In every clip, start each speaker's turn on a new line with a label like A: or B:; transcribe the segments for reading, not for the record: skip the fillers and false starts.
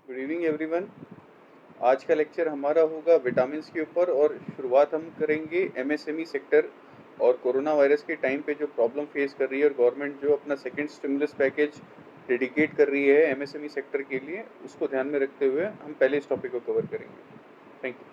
A: Good evening everyone. आज का lecture हमारा होगा विटामिन के ऊपर और शुरुआत हम करेंगे एमएसएमई सेक्टर और कोरोना वायरस के टाइम पे जो प्रॉब्लम फेस कर रही है और गवर्नमेंट जो अपना सेकंड स्टिमुलस पैकेज डेडिकेट कर रही है एमएसएमई सेक्टर के लिए, उसको ध्यान में रखते हुए हम पहले इस टॉपिक को कवर करेंगे। Thank you.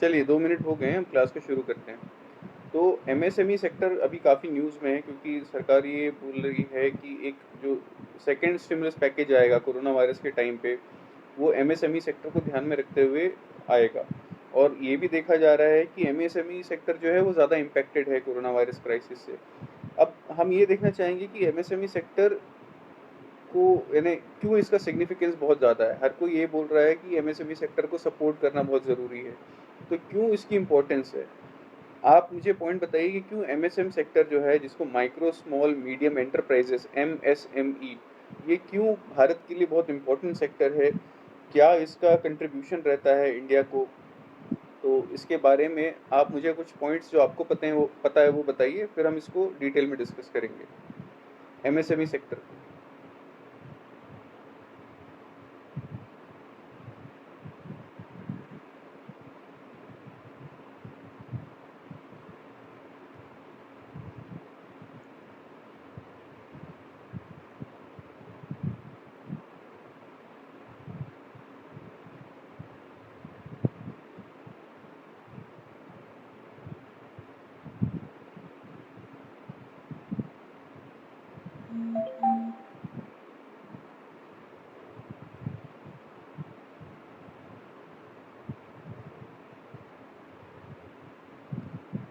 A: चलिए 2 मिनट हो गए हैं, हम क्लास को शुरू करते हैं। तो एमएसएमई सेक्टर अभी काफ़ी न्यूज़ में है क्योंकि सरकार ये बोल रही है कि एक जो सेकेंड स्टिमुलस पैकेज आएगा कोरोना वायरस के टाइम पे, वो एमएसएमई सेक्टर को ध्यान में रखते हुए आएगा। और ये भी देखा जा रहा है कि एमएसएमई सेक्टर जो है वो ज़्यादा इम्पैक्टेड है कोरोना वायरस क्राइसिस से। अब हम ये देखना चाहेंगे कि एमएसएमई सेक्टर को यानी क्यों इसका सिग्निफिकेंस बहुत ज़्यादा है। हर कोई ये बोल रहा है कि एमएसएमई सेक्टर को सपोर्ट करना बहुत ज़रूरी है, तो क्यों इसकी इम्पोर्टेंस है। आप मुझे पॉइंट बताइए कि क्यों एमएसएम सेक्टर जो है, जिसको micro small medium enterprises MSME, ये क्यों भारत के लिए बहुत इम्पोर्टेंट सेक्टर है, क्या इसका कंट्रीब्यूशन रहता है इंडिया को। तो इसके बारे में आप मुझे कुछ पॉइंट्स जो आपको पता है वो बताइए, फिर हम इसको डिटेल में डिस्कस करेंगे एमएसएमई सेक्टर।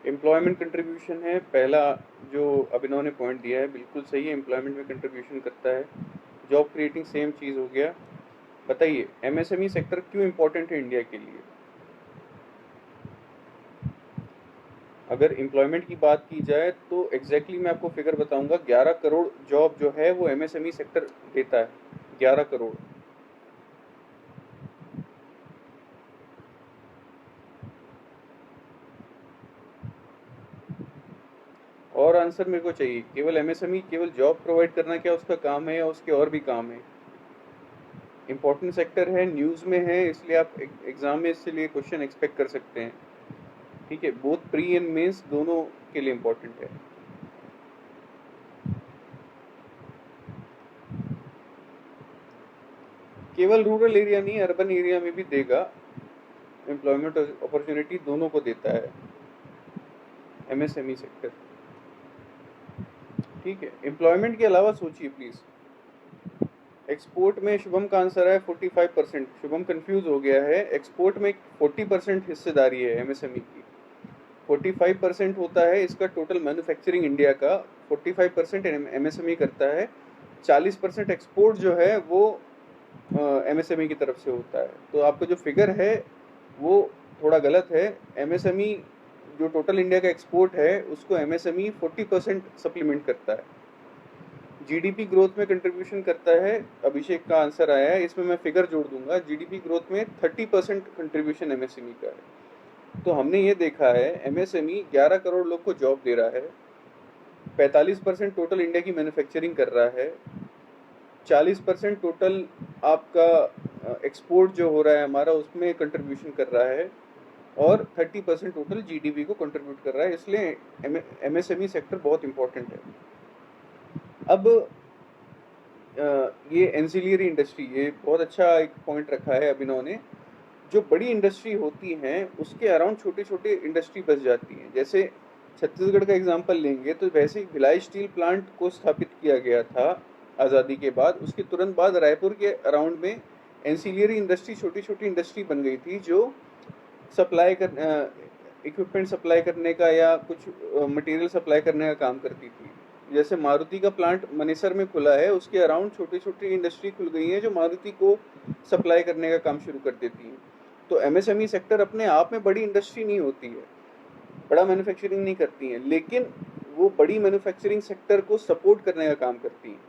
A: एम्प्लॉयमेंट कंट्रीब्यूशन है पहला, जो अभिनव ने पॉइंट दिया है बिल्कुल सही है। एम्प्लॉयमेंट में कंट्रीब्यूशन करता है, जॉब क्रिएटिंग सेम चीज़ हो गया। बताइए एमएसएमई सेक्टर क्यों इम्पोर्टेंट है इंडिया के लिए। अगर एम्प्लॉयमेंट की बात की जाए तो एग्जैक्टली मैं आपको फिगर बताऊंगा, 11 करोड़ जॉब जो है वो एमएसएमई सेक्टर देता है, 11 करोड़। और आंसर मेरे को चाहिए, केवल एमएसएमई केवल जॉब प्रोवाइड करना क्या उसका काम है या उसके और भी काम है। इम्पोर्टेंट सेक्टर है, न्यूज़ में है, इसलिए आप एग्जाम में इससे लिए क्वेश्चन एक्सपेक्ट कर सकते हैं। ठीक है, बोथ प्री एंड मेंस दोनों के लिए इम्पोर्टेंट है। केवल रूरल एरिया नहीं, अर्बन एरिया में भी देगा, एम्प्लॉयमेंट अपॉर्चुनिटी दोनों को देता है एमएसएमई सेक्टर। ठीक है, एम्प्लॉयमेंट के अलावा सोचिए प्लीज। एक्सपोर्ट में शुभम का आंसर है 45%। शुभम कंफ्यूज हो गया है, एक्सपोर्ट में 40% हिस्सेदारी है एमएसएमई की। 45% होता है इसका टोटल मैन्युफैक्चरिंग इंडिया का, 45% एमएसएमई करता है। 40% एक्सपोर्ट जो है वो एमएसएमई की तरफ से होता है। तो आपका जो फिगर है वो थोड़ा गलत है। एमएसएमई जो टोटल इंडिया का एक्सपोर्ट है उसको एमएसएमई 40% सप्लीमेंट करता है। जीडीपी ग्रोथ में कंट्रीब्यूशन करता है, अभिषेक का आंसर आया है, इसमें मैं फिगर जोड़ दूंगा। जीडीपी ग्रोथ में 30% कंट्रीब्यूशन एमएसएमई का है। तो हमने ये देखा है एमएसएमई 11 करोड़ लोग को जॉब दे रहा है, 45% टोटल इंडिया की मैन्युफैक्चरिंग कर रहा है, 40% टोटल आपका एक्सपोर्ट जो हो रहा है हमारा उसमें कंट्रीब्यूशन कर रहा है, और 30% टोटल जीडीपी को कंट्रीब्यूट कर रहा है, इसलिए एमएसएमई सेक्टर बहुत इंपॉर्टेंट है। अब ये एंसिलियरी इंडस्ट्री, ये बहुत अच्छा एक पॉइंट रखा है अभिनव ने। जो बड़ी इंडस्ट्री होती हैं उसके अराउंड छोटे छोटे इंडस्ट्री बस जाती हैं। जैसे छत्तीसगढ़ का एग्जांपल लेंगे तो वैसे ही भिलाई स्टील प्लांट को स्थापित किया गया था आज़ादी के बाद। उसके तुरंत बाद रायपुर के अराउंड में एंसिलियरी इंडस्ट्री, छोटी छोटी इंडस्ट्री बन गई थी जो सप्लाई कर इक्विपमेंट सप्लाई करने का या कुछ मटेरियल सप्लाई करने का काम करती थी। जैसे मारुति का प्लांट मनेसर में खुला है, उसके अराउंड छोटी छोटी इंडस्ट्री खुल गई हैं जो मारुति को सप्लाई करने का काम शुरू कर देती हैं। तो एमएसएमई सेक्टर अपने आप में बड़ी इंडस्ट्री नहीं होती है, बड़ा मैन्युफैक्चरिंग नहीं करती हैं, लेकिन वो बड़ी मैन्युफैक्चरिंग सेक्टर को सपोर्ट करने का काम करती हैं।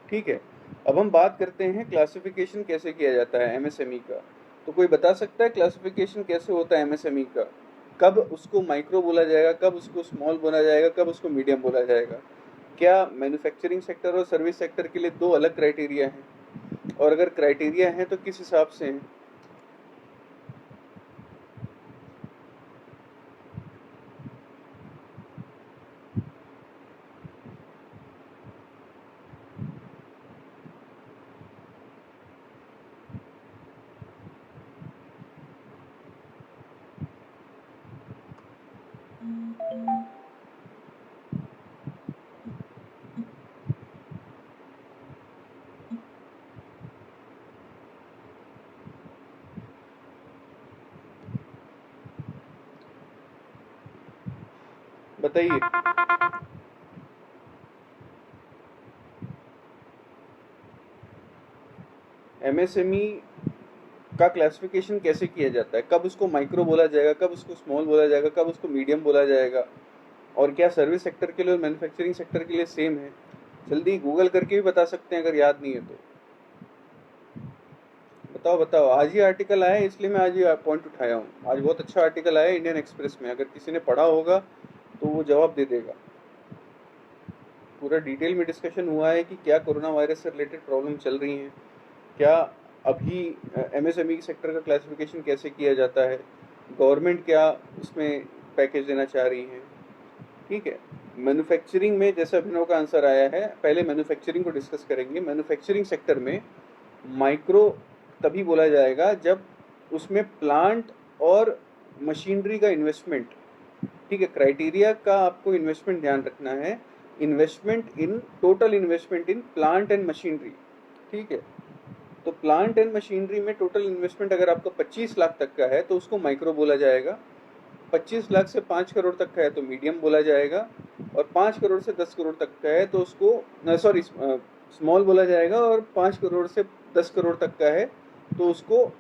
A: ठीक है, अब हम बात करते हैं क्लासिफिकेशन कैसे किया जाता है एमएसएमई का। तो कोई बता सकता है क्लासिफिकेशन कैसे होता है एमएसएमई का? कब उसको माइक्रो बोला जाएगा, कब उसको स्मॉल बोला जाएगा, कब उसको मीडियम बोला जाएगा? क्या मैन्युफैक्चरिंग सेक्टर और सर्विस सेक्टर के लिए दो अलग क्राइटेरिया हैं? और अगर क्राइटेरिया हैं तो किस हिसाब से हैं? बताइए। एमएसएमई का क्लासिफिकेशन कैसे किया जाता है? कब उसको माइक्रो बोला जाएगा, कब उसको स्मॉल बोला जाएगा, कब उसको मीडियम बोला जाएगा? और क्या सर्विस सेक्टर के लिए और मैन्युफैक्चरिंग सेक्टर के लिए सेम है? जल्दी गूगल करके भी बता सकते हैं अगर याद नहीं है तो। बताओ बताओ, आज ही आर्टिकल आया है इसलिए मैं आज ही पॉइंट उठाया हूँ। आज बहुत अच्छा आर्टिकल आया है इंडियन एक्सप्रेस में, अगर किसी ने पढ़ा होगा तो वो जवाब दे देगा। पूरा डिटेल में डिस्कशन हुआ है कि क्या कोरोना वायरस से रिलेटेड प्रॉब्लम चल रही हैं, क्या अभी एमएसएमई सेक्टर का क्लासिफिकेशन कैसे किया जाता है, गवर्नमेंट क्या उसमें पैकेज देना चाह रही है। ठीक है, मैन्युफैक्चरिंग में जैसे अभिनव का आंसर आया है, पहले मैन्युफैक्चरिंग को डिस्कस करेंगे। मैन्युफैक्चरिंग सेक्टर में माइक्रो तभी बोला जाएगा जब उसमें प्लांट और मशीनरी का इन्वेस्टमेंट, ठीक है, क्राइटेरिया का आपको इन्वेस्टमेंट ध्यान रखना है, investment in total investment in plant and machinery. ठीक है, तो प्लांट एंड मशीनरी में टोटल इन्वेस्टमेंट अगर आपका 25 लाख तक का है तो उसको माइक्रो बोला जाएगा, 25 लाख से 5 करोड़ तक का है तो मीडियम बोला जाएगा, और 5 करोड़ से 10 करोड़ तक का है तो उसको सॉरी स्मॉल बोला जाएगा, और 5 करोड़ से 10 करोड़ तक का है तो उसको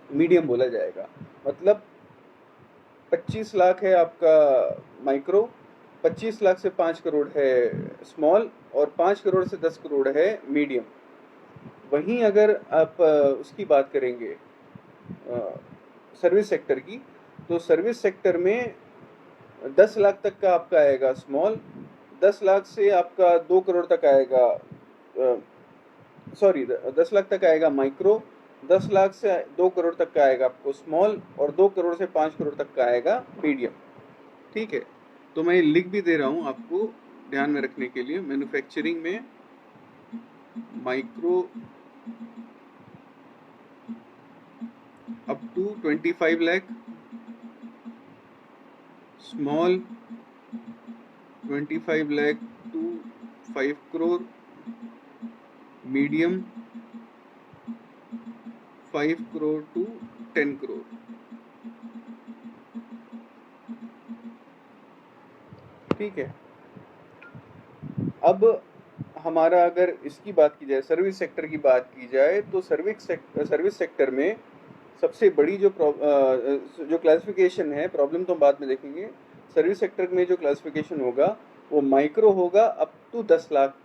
A: मीडियम बोला जाएगा। मतलब 25 लाख है आपका माइक्रो, 25 लाख से 5 करोड़ है स्मॉल, और 5 करोड़ से 10 करोड़ है मीडियम। वहीं अगर आप उसकी बात करेंगे सर्विस सेक्टर की, तो सर्विस सेक्टर में 10 लाख तक का आपका आएगा स्मॉल, 10 लाख से आपका 2 करोड़ तक आएगा, सॉरी 10 लाख तक आएगा माइक्रो, 10 लाख से 2 करोड़ तक का आएगा आपको स्मॉल, और 2 करोड़ से 5 करोड़ तक का आएगा मीडियम। ठीक है, तो मैं लिख भी दे रहा हूँ आपको ध्यान में रखने के लिए। मैन्युफैक्चरिंग में micro up to 25 lakh, small 25 lakh to 5 crore, medium 5 crore to 10 crore. ठीक है, अब हमारा अगर इसकी बात की जाए, सर्विस सेक्टर की बात की जाए, तो सर्विस सेक्टर में सबसे बड़ी जो क्लासिफिकेशन है, प्रॉब्लम तो हम बाद में देखेंगे, सर्विस सेक्टर में जो क्लासिफिकेशन होगा वो माइक्रो होगा अप टू 10 लाख,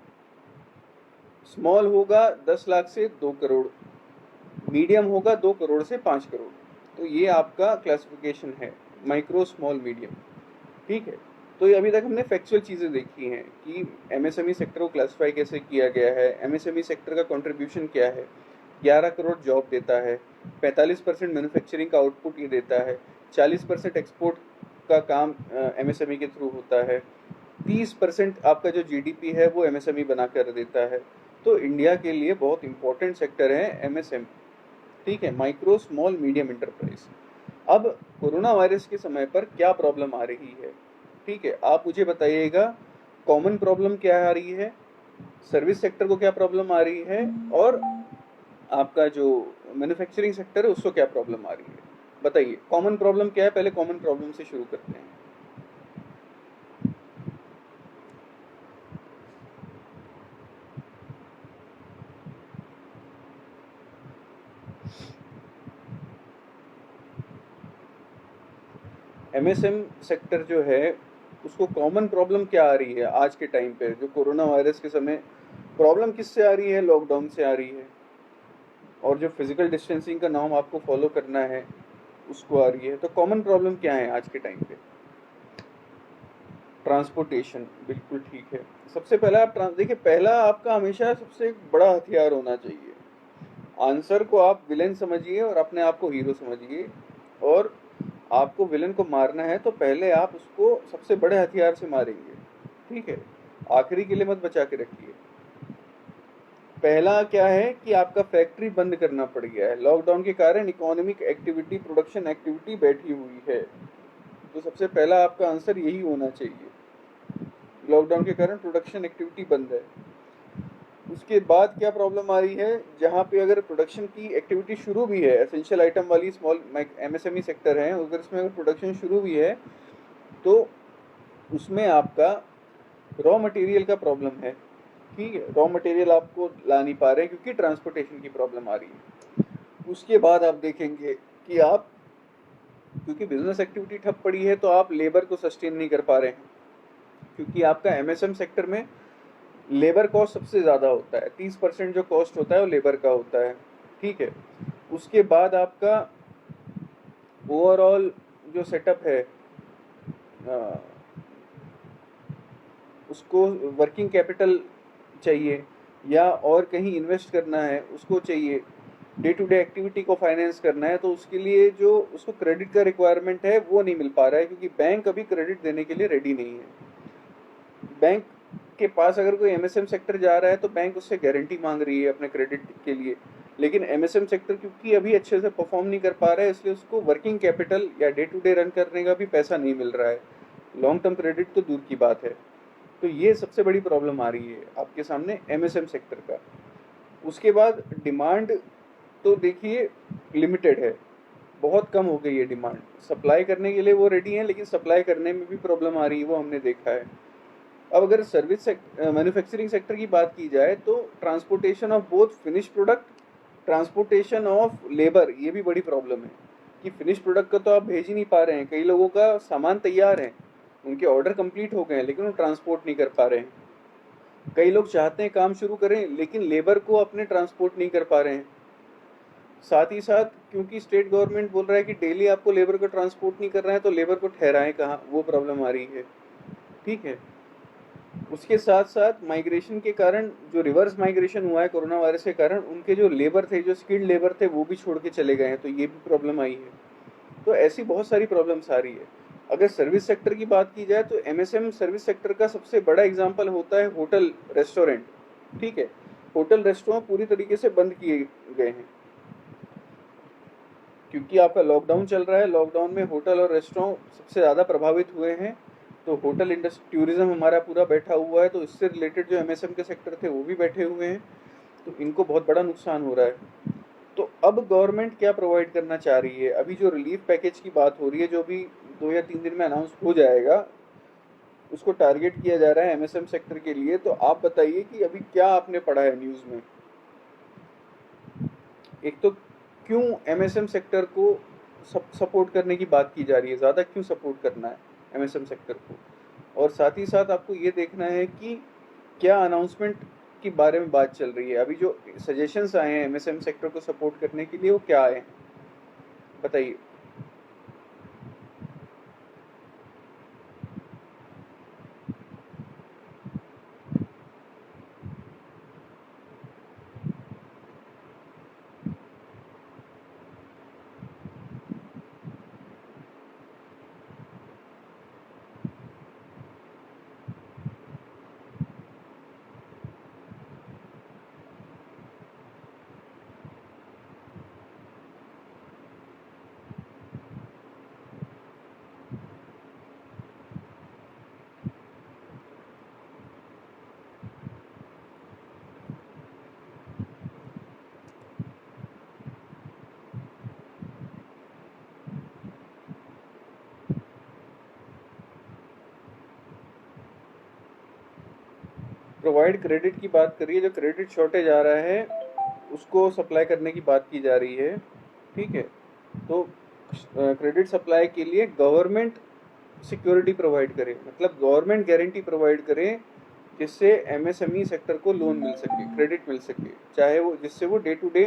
A: स्मॉल होगा 10 लाख से 2 करोड़, मीडियम होगा 2 करोड़ से 5 करोड़। तो ये आपका क्लासिफिकेशन है, माइक्रो स्मॉल मीडियम। ठीक है, तो ये अभी तक हमने फैक्चुअल चीज़ें देखी हैं कि एमएसएमई सेक्टर को क्लासिफाई कैसे किया गया है, एमएसएमई सेक्टर का कंट्रीब्यूशन क्या है। 11 करोड़ जॉब देता है, 45% मैन्युफैक्चरिंग का आउटपुट ये देता है, 40% एक्सपोर्ट का काम एमएसएमई के थ्रू होता है, 30% आपका जो जीडीपी है वो एमएसएमई बना कर देता है। तो इंडिया के लिए बहुत इंपॉर्टेंट सेक्टर है एमएसएमई, ठीक है, माइक्रो स्मॉल मीडियम इंटरप्राइज। अब कोरोना वायरस के समय पर क्या प्रॉब्लम आ रही है, ठीक है, आप मुझे बताइएगा। कॉमन प्रॉब्लम क्या आ रही है, सर्विस सेक्टर को क्या प्रॉब्लम आ रही है, और आपका जो मैन्युफैक्चरिंग सेक्टर है उसको क्या प्रॉब्लम आ रही है, बताइए। कॉमन प्रॉब्लम क्या है, पहले कॉमन प्रॉब्लम से शुरू करते हैं। एमएसएम सेक्टर जो है उसको कॉमन प्रॉब्लम क्या आ रही है आज के टाइम पे, जो कोरोना वायरस के समय प्रॉब्लम किससे आ रही है, लॉकडाउन से आ रही है, और जो फिजिकल डिस्टेंसिंग का नॉर्म आपको फॉलो करना है उसको आ रही है। तो कॉमन प्रॉब्लम क्या है आज के टाइम पे, ट्रांसपोर्टेशन, बिल्कुल ठीक है। सबसे पहला आप देखिए, पहला आपका हमेशा सबसे बड़ा हथियार होना चाहिए। आंसर को आप विलेन समझिए और अपने आप को हीरो समझिए, और आपको विलेन को मारना है तो पहले आप उसको सबसे बड़े हथियार से मारेंगे, ठीक है, आखिरी के लिए मत बचा के रखिए। पहला क्या है कि आपका फैक्ट्री बंद करना पड़ गया है, लॉकडाउन के कारण इकोनॉमिक एक्टिविटी, प्रोडक्शन एक्टिविटी बैठी हुई है। तो सबसे पहला आपका आंसर यही होना चाहिए, लॉकडाउन के कारण प्रोडक्शन एक्टिविटी बंद है। उसके बाद क्या प्रॉब्लम आ रही है, जहाँ पे अगर प्रोडक्शन की एक्टिविटी शुरू भी है, एसेंशियल आइटम वाली स्मॉल एमएसएमई सेक्टर है, अगर इसमें अगर प्रोडक्शन शुरू भी है तो उसमें आपका रॉ मटेरियल का प्रॉब्लम है, ठीक है, रॉ मटेरियल आपको ला नहीं पा रहे हैं क्योंकि ट्रांसपोर्टेशन की प्रॉब्लम आ रही है। उसके बाद आप देखेंगे कि आप, क्योंकि बिजनेस एक्टिविटी ठप पड़ी है तो आप लेबर को सस्टेन नहीं कर पा रहे हैं, क्योंकि आपका एमएसएम सेक्टर में लेबर कॉस्ट सबसे ज़्यादा होता है, 30% जो कॉस्ट होता है वो लेबर का होता है, ठीक है। उसके बाद आपका ओवरऑल जो सेटअप है, उसको वर्किंग कैपिटल चाहिए या और कहीं इन्वेस्ट करना है उसको चाहिए, डे टू डे एक्टिविटी को फाइनेंस करना है, तो उसके लिए जो उसको क्रेडिट का रिक्वायरमेंट है वो नहीं मिल पा रहा है, क्योंकि बैंक अभी क्रेडिट देने के लिए रेडी नहीं है। बैंक के पास अगर कोई एमएसएम सेक्टर जा रहा है तो बैंक उससे गारंटी मांग रही है अपने क्रेडिट के लिए, लेकिन एमएसएम सेक्टर क्योंकि अभी अच्छे से परफॉर्म नहीं कर पा रहा है, इसलिए उसको वर्किंग कैपिटल या डे टू डे रन करने का भी पैसा नहीं मिल रहा है, लॉन्ग टर्म क्रेडिट तो दूर की बात है। तो ये सबसे बड़ी प्रॉब्लम आ रही है आपके सामने एमएसएम सेक्टर का। उसके बाद डिमांड तो देखिए लिमिटेड है, बहुत कम हो गई है डिमांड, सप्लाई करने के लिए वो रेडी हैं लेकिन सप्लाई करने में भी प्रॉब्लम आ रही है, वो हमने देखा है। अब अगर सर्विस मैन्युफैक्चरिंग सेक्टर की बात की जाए तो transportation of both finish product, transportation of labour, ये भी बड़ी प्रॉब्लम है कि फिनिश प्रोडक्ट का तो आप भेज ही नहीं पा रहे हैं, कई लोगों का सामान तैयार है, उनके ऑर्डर कंप्लीट हो गए हैं लेकिन वो ट्रांसपोर्ट नहीं कर पा रहे हैं। कई लोग चाहते हैं काम शुरू करें लेकिन लेबर को अपने ट्रांसपोर्ट नहीं कर पा रहे हैं। साथ ही साथ क्योंकि स्टेट गवर्नमेंट बोल रहा है कि डेली आपको लेबर को ट्रांसपोर्ट नहीं कर रहा है तो लेबर को ठहराएं कहाँ, वो प्रॉब्लम आ रही है, ठीक है। उसके साथ साथ माइग्रेशन के कारण, जो रिवर्स माइग्रेशन हुआ है कोरोना वायरस के कारण, उनके जो लेबर थे, जो स्किल्ड लेबर थे, वो भी छोड़ के चले गए हैं, तो ये भी प्रॉब्लम आई है। तो ऐसी बहुत सारी प्रॉब्लम्स आ रही है। अगर सर्विस सेक्टर की बात की जाए तो एमएसएम सर्विस सेक्टर का सबसे बड़ा एग्जांपल होता है होटल रेस्टोरेंट, ठीक है। होटल रेस्टोरेंट पूरी तरीके से बंद किए गए हैं क्योंकि आपका लॉकडाउन चल रहा है, लॉकडाउन में होटल और रेस्टोरेंट सबसे ज़्यादा प्रभावित हुए हैं। तो होटल इंडस्ट्री, टूरिज्म हमारा पूरा बैठा हुआ है, तो इससे रिलेटेड जो एमएसएम के सेक्टर थे वो भी बैठे हुए हैं, तो इनको बहुत बड़ा नुकसान हो रहा है। तो अब गवर्नमेंट क्या प्रोवाइड करना चाह रही है, अभी जो रिलीफ पैकेज की बात हो रही है, जो भी 2 या 3 दिन में अनाउंस हो जाएगा, उसको टारगेट किया जा रहा है एमएसएम सेक्टर के लिए। तो आप बताइए कि अभी क्या आपने पढ़ा है न्यूज़ में। एक तो क्यों एमएसएम सेक्टर को सपोर्ट करने की बात की जा रही है, ज़्यादा क्यों सपोर्ट करना है एमएसएम सेक्टर को, और साथ ही साथ आपको ये देखना है कि क्या अनाउंसमेंट के बारे में बात चल रही है, अभी जो सजेशंस आए हैं एमएसएम सेक्टर को सपोर्ट करने के लिए वो क्या आए हैं, बताइए। प्रोवाइड क्रेडिट की बात करिए, जो क्रेडिट शॉर्टेज आ रहा है उसको सप्लाई करने की बात की जा रही है। ठीक है, तो क्रेडिट सप्लाई के लिए गवर्नमेंट सिक्योरिटी प्रोवाइड करे, मतलब गवर्नमेंट गारंटी प्रोवाइड करे, जिससे एमएसएमई सेक्टर को लोन मिल सके, क्रेडिट मिल सके, चाहे वो जिससे वो डे टू डे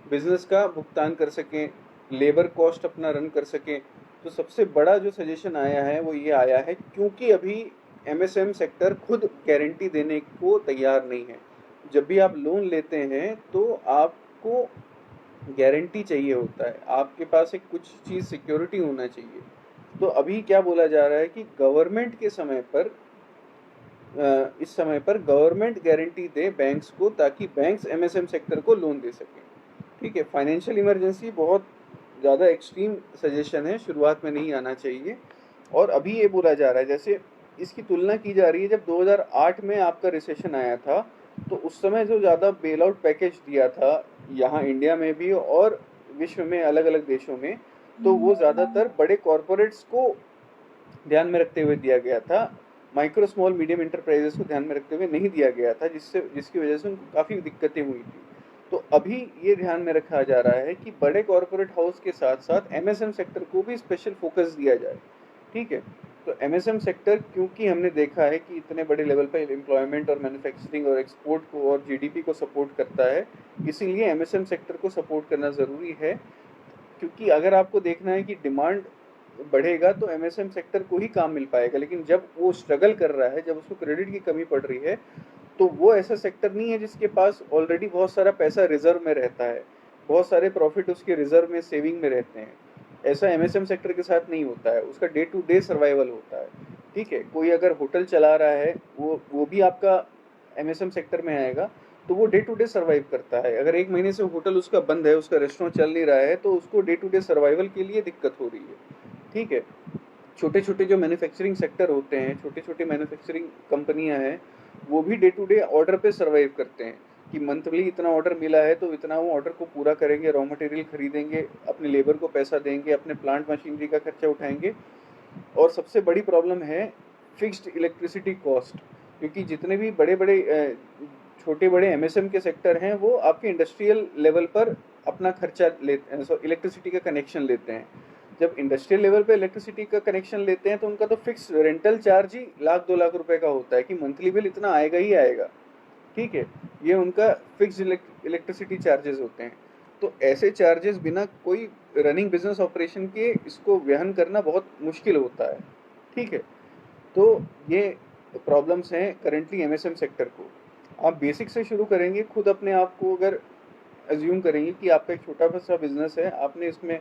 A: बिजनेस का भुगतान कर सकें, लेबर कॉस्ट अपना रन कर सकें। तो सबसे बड़ा जो सजेशन आया है वो ये आया है, क्योंकि अभी एमएसएम सेक्टर खुद गारंटी देने को तैयार नहीं है। जब भी आप लोन लेते हैं तो आपको गारंटी चाहिए होता है, आपके पास एक कुछ चीज़ सिक्योरिटी होना चाहिए। तो अभी क्या बोला जा रहा है कि गवर्नमेंट के समय पर इस समय पर गवर्नमेंट गारंटी दे बैंक्स को, ताकि बैंक्स एमएसएम सेक्टर को लोन दे सकें। ठीक है, फाइनेंशियल इमरजेंसी बहुत ज़्यादा एक्सट्रीम सजेशन है, शुरुआत में नहीं आना चाहिए। और अभी ये बोला जा रहा है, जैसे इसकी तुलना की जा रही है, जब 2008 में आपका रिसेशन आया था तो उस समय जो ज़्यादा बेल आउट पैकेज दिया था यहाँ इंडिया में भी और विश्व में अलग अलग देशों में, तो वो ज़्यादातर बड़े कॉरपोरेट्स को ध्यान में रखते हुए दिया गया था, माइक्रो स्मॉल मीडियम इंटरप्राइजेस को ध्यान में रखते हुए नहीं दिया गया था, जिसकी वजह से उनको काफ़ी दिक्कतें हुई थी। तो अभी ये ध्यान में रखा जा रहा है कि बड़े कॉरपोरेट हाउस के साथ साथ एमएसएम सेक्टर को भी स्पेशल फोकस दिया जाए। ठीक है, तो एमएसएम सेक्टर, क्योंकि हमने देखा है कि इतने बड़े लेवल पर एम्प्लॉयमेंट और मैन्युफैक्चरिंग और एक्सपोर्ट को और जीडीपी को सपोर्ट करता है, इसीलिए एमएसएम सेक्टर को सपोर्ट करना ज़रूरी है। क्योंकि अगर आपको देखना है कि डिमांड बढ़ेगा तो एमएसएम सेक्टर को ही काम मिल पाएगा, लेकिन जब वो स्ट्रगल कर रहा है, जब उसको क्रेडिट की कमी पड़ रही है, तो वो ऐसा सेक्टर नहीं है जिसके पास ऑलरेडी बहुत सारा पैसा रिजर्व में रहता है, बहुत सारे प्रॉफिट उसके रिजर्व में सेविंग में रहते हैं। ऐसा एमएसएम सेक्टर के साथ नहीं होता है, उसका डे टू डे सर्वाइवल होता है। ठीक है, कोई अगर होटल चला रहा है, वो भी आपका एमएसएम सेक्टर में आएगा, तो वो डे टू डे सर्वाइव करता है। अगर एक महीने से होटल उसका बंद है, उसका रेस्टोरेंट चल नहीं रहा है, तो उसको डे टू डे सर्वाइवल के लिए दिक्कत हो रही है। ठीक है, छोटे छोटे जो मैन्युफैक्चरिंग सेक्टर होते हैं, छोटे छोटे मैन्युफैक्चरिंग कंपनियां हैं, वो भी डे टू डे ऑर्डर पे सर्वाइव करते हैं कि मंथली इतना ऑर्डर मिला है तो इतना वो ऑर्डर को पूरा करेंगे, रॉ मटेरियल खरीदेंगे, अपने लेबर को पैसा देंगे, अपने प्लांट मशीनरी का खर्चा उठाएंगे। और सबसे बड़ी प्रॉब्लम है फिक्स्ड इलेक्ट्रिसिटी कॉस्ट, क्योंकि जितने भी बड़े बड़े छोटे बड़े एमएसएम के सेक्टर हैं, वो आपके इंडस्ट्रियल लेवल पर अपना खर्चा लेते हैं, इलेक्ट्रिसिटी का कनेक्शन लेते हैं। जब इंडस्ट्रियल लेवल पे इलेक्ट्रिसिटी का कनेक्शन लेते हैं तो उनका तो फिक्स रेंटल चार्ज ही 1 लाख 2 लाख रुपए का होता है कि मंथली बिल इतना आएगा ही आएगा। ठीक है, ये उनका फिक्स इलेक्ट्रिसिटी चार्जेस होते हैं। तो ऐसे चार्जेस बिना कोई रनिंग बिजनेस ऑपरेशन के इसको वहन करना बहुत मुश्किल होता है। ठीक है, तो ये प्रॉब्लम्स हैं करेंटली एमएसएम सेक्टर को। आप बेसिक से शुरू करेंगे, खुद अपने आप को अगर एज्यूम करेंगे कि आपका एक छोटा सा बिजनेस है, आपने इसमें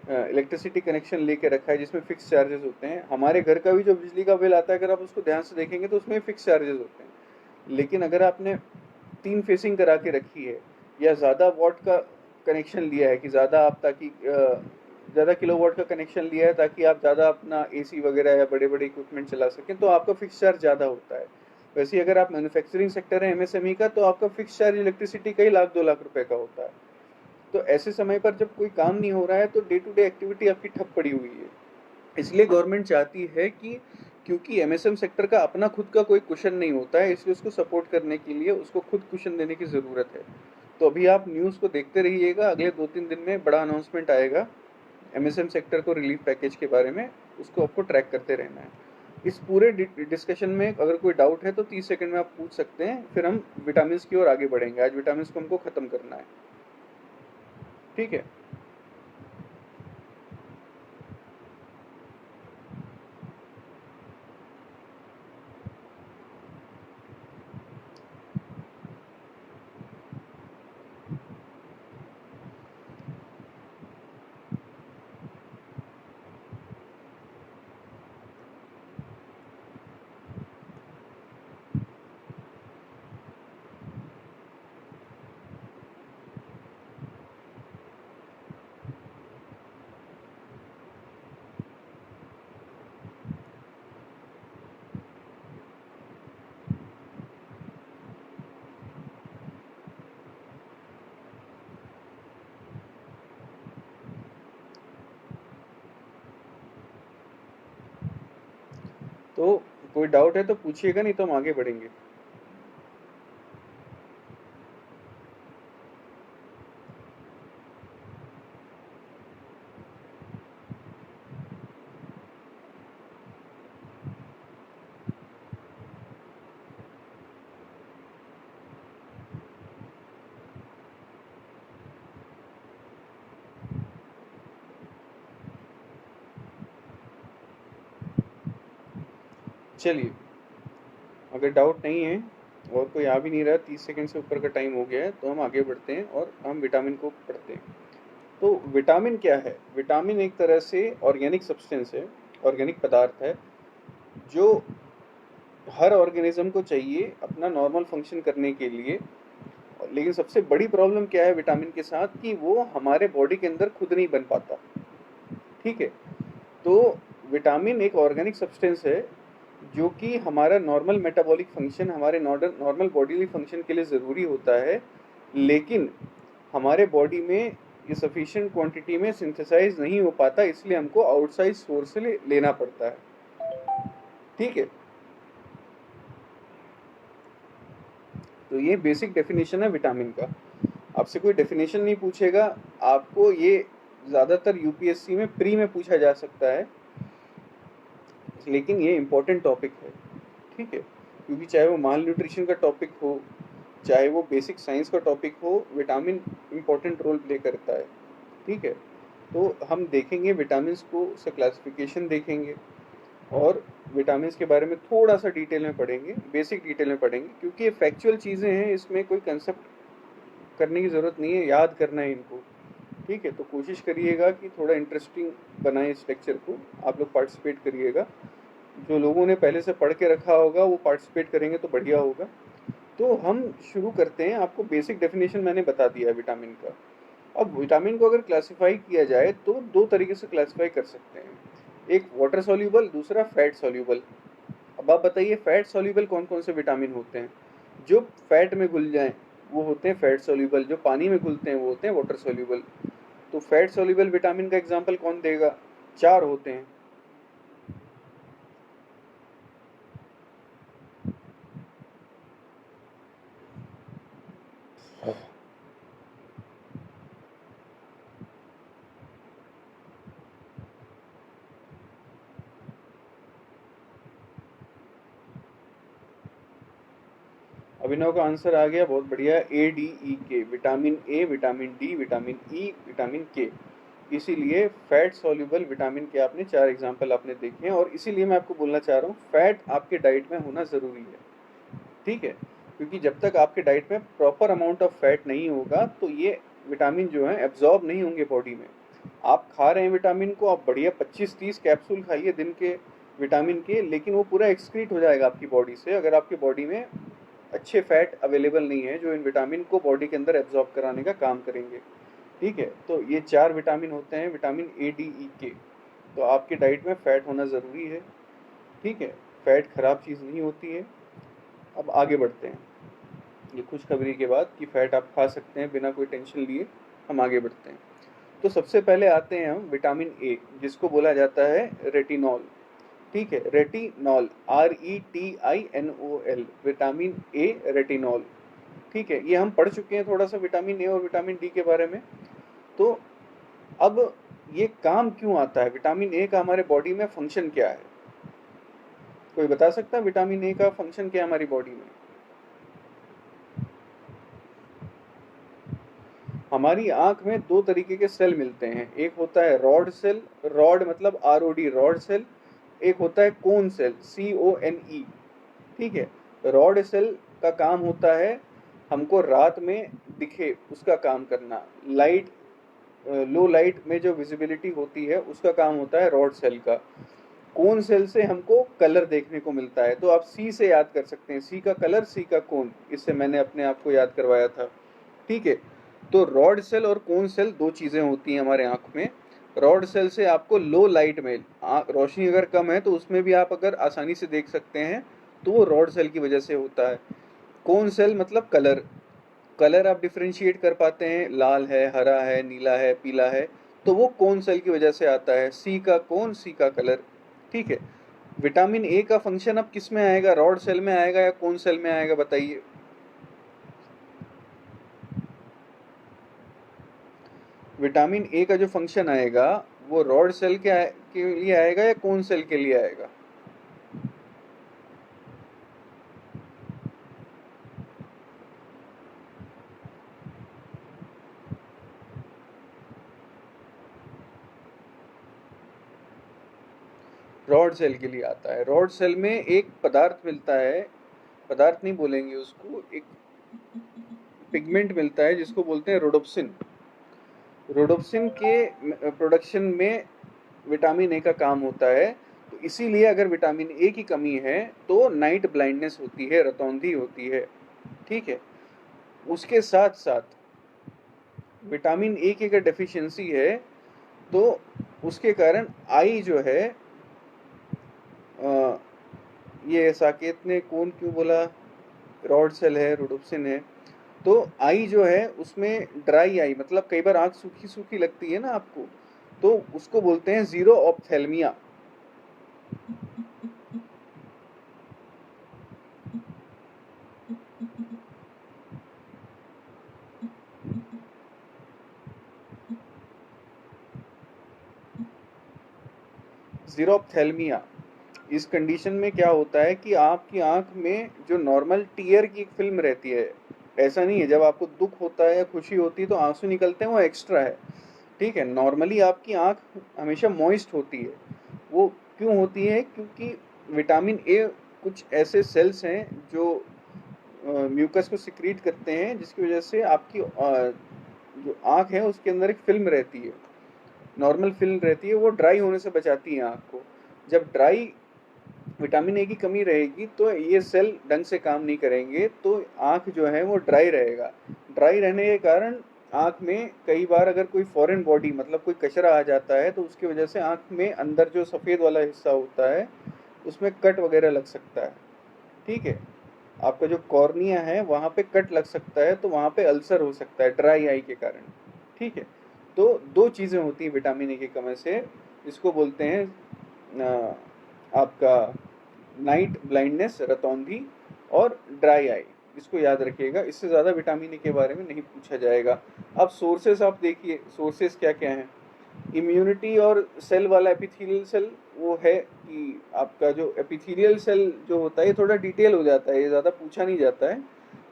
A: इलेक्ट्रिसिटी कनेक्शन लेके रखा है जिसमें फिक्स चार्जेस होते हैं। हमारे घर का भी जो बिजली का बिल आता है, अगर आप उसको ध्यान से देखेंगे तो उसमें फिक्स चार्जेस होते हैं। लेकिन अगर आपने 3 फेसिंग करा के रखी है या ज़्यादा वॉट का कनेक्शन लिया है कि ज़्यादा आप ताकि ज़्यादा किलोवाट का कनेक्शन लिया है ताकि आप ज़्यादा अपना एसी वगैरह या बड़े बड़े इक्विपमेंट चला सकें, तो आपका फिक्स चार्ज ज़्यादा होता है। वैसे ही अगर आप मैन्युफैक्चरिंग सेक्टर है एमएसएमई का, तो आपका फिक्स चार्ज इलेक्ट्रिसिटी का ही 1 लाख 2 लाख रुपए का होता है। तो ऐसे समय पर जब कोई काम नहीं हो रहा है तो डे टू डे एक्टिविटी आपकी ठप पड़ी हुई है। इसलिए गवर्नमेंट चाहती है कि, क्योंकि एमएसएम सेक्टर का अपना खुद का कोई कुशन नहीं होता है, इसलिए उसको सपोर्ट करने के लिए उसको खुद कुशन देने की ज़रूरत है। तो अभी आप न्यूज़ को देखते रहिएगा, अगले 2-3 दिन में बड़ा अनाउंसमेंट आएगा एमएसएम सेक्टर को रिलीफ पैकेज के बारे में, उसको आपको ट्रैक करते रहना है। इस पूरे डिस्कशन में अगर कोई डाउट है तो 30 सेकंड में आप पूछ सकते हैं, फिर हम विटामिन की ओर आगे बढ़ेंगे। आज विटामिन को हमको ख़त्म करना है। ठीक है, तो कोई डाउट है तो पूछिएगा, नहीं तो हम आगे बढ़ेंगे। चलिए, अगर डाउट नहीं है और कोई आ भी नहीं रहा, 30 सेकंड से ऊपर का टाइम हो गया है, तो हम आगे बढ़ते हैं और हम विटामिन को पढ़ते हैं। तो विटामिन क्या है? विटामिन एक तरह से ऑर्गेनिक सब्सटेंस है, ऑर्गेनिक पदार्थ है, जो हर ऑर्गेनिज्म को चाहिए अपना नॉर्मल फंक्शन करने के लिए। लेकिन सबसे बड़ी प्रॉब्लम क्या है विटामिन के साथ, कि वो हमारे बॉडी के अंदर खुद नहीं बन पाता। ठीक है, तो विटामिन एक ऑर्गेनिक सब्सटेंस है जो कि हमारा नॉर्मल मेटाबॉलिक फंक्शन, हमारे नॉर्मल बॉडीली फंक्शन के लिए ज़रूरी होता है, लेकिन हमारे बॉडी में ये सफिशिएंट क्वांटिटी में सिंथेसाइज नहीं हो पाता, इसलिए हमको आउटसाइड सोर्स से लेना पड़ता है। ठीक है, तो ये बेसिक डेफिनेशन है विटामिन का। आपसे कोई डेफिनेशन नहीं पूछेगा, आपको ये ज़्यादातर यूपीएससी में प्री में पूछा जा सकता है, लेकिन ये इम्पोर्टेंट टॉपिक है। ठीक है, क्योंकि चाहे वो माल न्यूट्रिशन का टॉपिक हो, चाहे वो बेसिक साइंस का टॉपिक हो, विटामिन इम्पोर्टेंट रोल प्ले करता है। ठीक है, तो हम देखेंगे विटामिन्स को से क्लासिफिकेशन देखेंगे और विटामिन्स के बारे में थोड़ा सा डिटेल में पढ़ेंगे, बेसिक डिटेल में पढ़ेंगे, क्योंकि ये फैक्चुअल चीज़ें हैं, इसमें कोई कंसेप्ट करने की ज़रूरत नहीं है, याद करना है इनको। ठीक है, तो कोशिश करिएगा कि थोड़ा इंटरेस्टिंग बनाए इस लेक्चर को, आप लोग पार्टिसिपेट करिएगा। जो लोगों ने पहले से पढ़ के रखा होगा वो पार्टिसिपेट करेंगे तो बढ़िया होगा। तो हम शुरू करते हैं। आपको बेसिक डेफिनेशन मैंने बता दिया है विटामिन का। अब विटामिन को अगर क्लासिफाई किया जाए तो दो तरीके से क्लासिफाई कर सकते हैं, एक वाटर सॉल्यूबल, दूसरा फैट सॉल्यूबल। अब आप बताइए फैट सॉल्यूबल कौन कौन से विटामिन होते हैं? जो फैट में घुल जाएं वो होते हैं फैट सॉल्यूबल, जो पानी में घुलते हैं वो होते हैं वाटर सॉल्यूबल। तो फैट सॉल्यूबल विटामिन का एग्जांपल कौन देगा? चार होते हैं। अभिनव का आंसर आ गया, बहुत बढ़िया। ए डी ई के, vitamin A, vitamin D, vitamin E, vitamin के। इसीलिए फैट सॉल्युबल विटामिन के आपने चार एग्जाम्पल आपने देखे हैं, और इसीलिए मैं आपको बोलना चाह रहा हूँ फैट आपके डाइट में होना ज़रूरी है। ठीक है, क्योंकि जब तक आपके डाइट में प्रॉपर अमाउंट ऑफ फैट नहीं होगा तो ये विटामिन जो है एब्जॉर्ब नहीं होंगे बॉडी में। आप खा रहे हैं विटामिन को, आप बढ़िया 25-30 कैप्सूल खाइए दिन के विटामिन के, लेकिन वो पूरा एक्सक्रीट हो जाएगा आपकी बॉडी से, अगर आपकी बॉडी में अच्छे फैट अवेलेबल नहीं है जो इन विटामिन को बॉडी के अंदर एब्जॉर्ब कराने का काम करेंगे। ठीक है, तो ये चार विटामिन होते हैं, विटामिन ए डी ई के। तो आपके डाइट में फैट होना ज़रूरी है। ठीक है, फैट खराब चीज़ नहीं होती है। अब आगे बढ़ते हैं, ये खुशखबरी के बाद कि फैट आप खा सकते हैं बिना कोई टेंशन लिए, हम आगे बढ़ते हैं। तो सबसे पहले आते हैं हम विटामिन ए, जिसको बोला जाता है रेटिनॉल। ठीक है, retinol, RETINOL, vitamin A, retinol. ठीक है, ये हम पढ़ चुके हैं थोड़ा सा विटामिन ए और विटामिन डी के बारे में। तो अब ये काम क्यों आता है, विटामिन ए का हमारे बॉडी में फंक्शन क्या है? कोई बता सकता है विटामिन ए का फंक्शन क्या है हमारी बॉडी में? हमारी आंख में दो तरीके के सेल मिलते हैं, एक होता है रॉड सेल, रॉड मतलब ROD, रॉड सेल। एक होता है कोन सेल, CONE। ठीक है, रॉड सेल का काम होता है हमको रात में दिखे उसका काम करना, लाइट, लो लाइट में जो विजिबिलिटी होती है उसका काम होता है रॉड सेल का। कोन सेल से हमको कलर देखने को मिलता है, तो आप सी से याद कर सकते हैं, सी का कलर, सी का कोन, इससे मैंने अपने आप को याद करवाया था। ठीक है, तो रॉड सेल और कोन सेल दो चीज़ें होती हैं हमारे आँख में। रॉड सेल से आपको लो लाइट में, रोशनी अगर कम है तो उसमें भी आप अगर आसानी से देख सकते हैं, तो वो रॉड सेल की वजह से होता है। कोन सेल मतलब कलर, कलर आप डिफ्रेंशिएट कर पाते हैं, लाल है, हरा है, नीला है, पीला है, तो वो कोन सेल की वजह से आता है, सी का कोन, सी का कलर। ठीक है, विटामिन ए का फंक्शन अब किस में आएगा, रॉड सेल में आएगा या कोन सेल में आएगा, बताइए? विटामिन ए का जो फंक्शन आएगा वो रॉड सेल के लिए आएगा या कोन सेल के लिए आएगा? रॉड सेल के लिए आता है। रॉड सेल में एक पदार्थ मिलता है, पदार्थ नहीं बोलेंगे उसको, एक पिगमेंट मिलता है जिसको बोलते हैं रोडोप्सिन। रोडोप्सिन के प्रोडक्शन में विटामिन ए का काम होता है। तो इसीलिए अगर विटामिन ए की कमी है तो नाइट ब्लाइंडनेस होती है, रतौंधी होती है। ठीक है। उसके साथ साथ विटामिन ए की अगर डेफिशिएंसी है तो उसके कारण आई जो है, ये साकेत ने कौन क्यों बोला, रॉड सेल है, रोडोप्सिन है, तो आई जो है उसमें ड्राई आई, मतलब कई बार आंख सूखी सूखी लगती है ना आपको, तो उसको बोलते हैं जीरो ऑप्थेल्मिया। जीरोप्थेल्मिया, इस कंडीशन में क्या होता है कि आपकी आंख में जो नॉर्मल टीयर की एक फिल्म रहती है, ऐसा नहीं है जब आपको दुख होता है या खुशी होती है तो आंसू निकलते हैं, वो एक्स्ट्रा है। ठीक है, नॉर्मली आपकी आंख हमेशा मॉइस्ट होती है। वो क्यों होती है? क्योंकि विटामिन ए कुछ ऐसे सेल्स हैं जो म्यूकस को सिक्रीट करते हैं, जिसकी वजह से आपकी जो आंख है उसके अंदर एक फिल्म रहती है, नॉर्मल फिल्म रहती है, वो ड्राई होने से बचाती है आंख को। जब ड्राई विटामिन ए की कमी रहेगी तो ये सेल ढंग से काम नहीं करेंगे, तो आंख जो है वो ड्राई रहेगा। ड्राई रहने के कारण आंख में कई बार अगर कोई फॉरेन बॉडी, मतलब कोई कचरा आ जाता है, तो उसकी वजह से आंख में अंदर जो सफ़ेद वाला हिस्सा होता है उसमें कट वगैरह लग सकता है। ठीक है, आपका जो कॉर्निया है वहाँ पे कट लग सकता है, तो वहाँ पे अल्सर हो सकता है ड्राई आई के कारण। ठीक है, तो दो चीज़ें होती हैं विटामिन ए की कमी से, इसको बोलते हैं आपका नाइट ब्लाइंडनेस, रतौंधी और ड्राई आई। इसको याद रखिएगा, इससे ज़्यादा विटामिन ए के बारे में नहीं पूछा जाएगा। अब सोर्सेस आप देखिए, सोर्सेस क्या क्या हैं। इम्यूनिटी और सेल वाला एपिथेलियल सेल, वो है कि आपका जो एपिथेलियल सेल जो होता है ये थोड़ा डिटेल हो जाता है, ये ज़्यादा पूछा नहीं जाता है,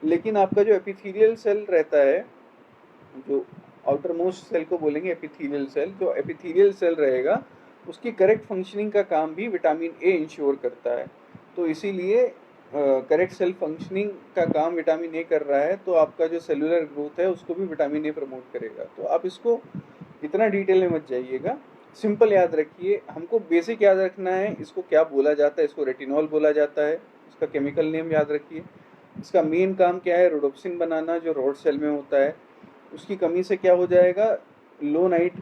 A: लेकिन आपका जो एपिथेलियल सेल रहता है, जो आउटर मोस्ट सेल को बोलेंगे एपिथेलियल सेल, जो एपिथेलियल सेल रहेगा उसकी करेक्ट फंक्शनिंग का काम भी विटामिन ए इंश्योर करता है। तो इसीलिए करेक्ट सेल फंक्शनिंग का काम विटामिन ए कर रहा है, तो आपका जो सेलुलर ग्रोथ है उसको भी विटामिन ए प्रमोट करेगा। तो आप इसको इतना डिटेल में मत जाइएगा, सिंपल याद रखिए, हमको बेसिक याद रखना है इसको क्या बोला जाता है। इसको रेटिनॉल बोला जाता है, इसका केमिकल नेम याद रखिए। इसका मेन काम क्या है? रोडोप्सिन बनाना, जो रोड सेल में होता है। उसकी कमी से क्या हो जाएगा? लो नाइट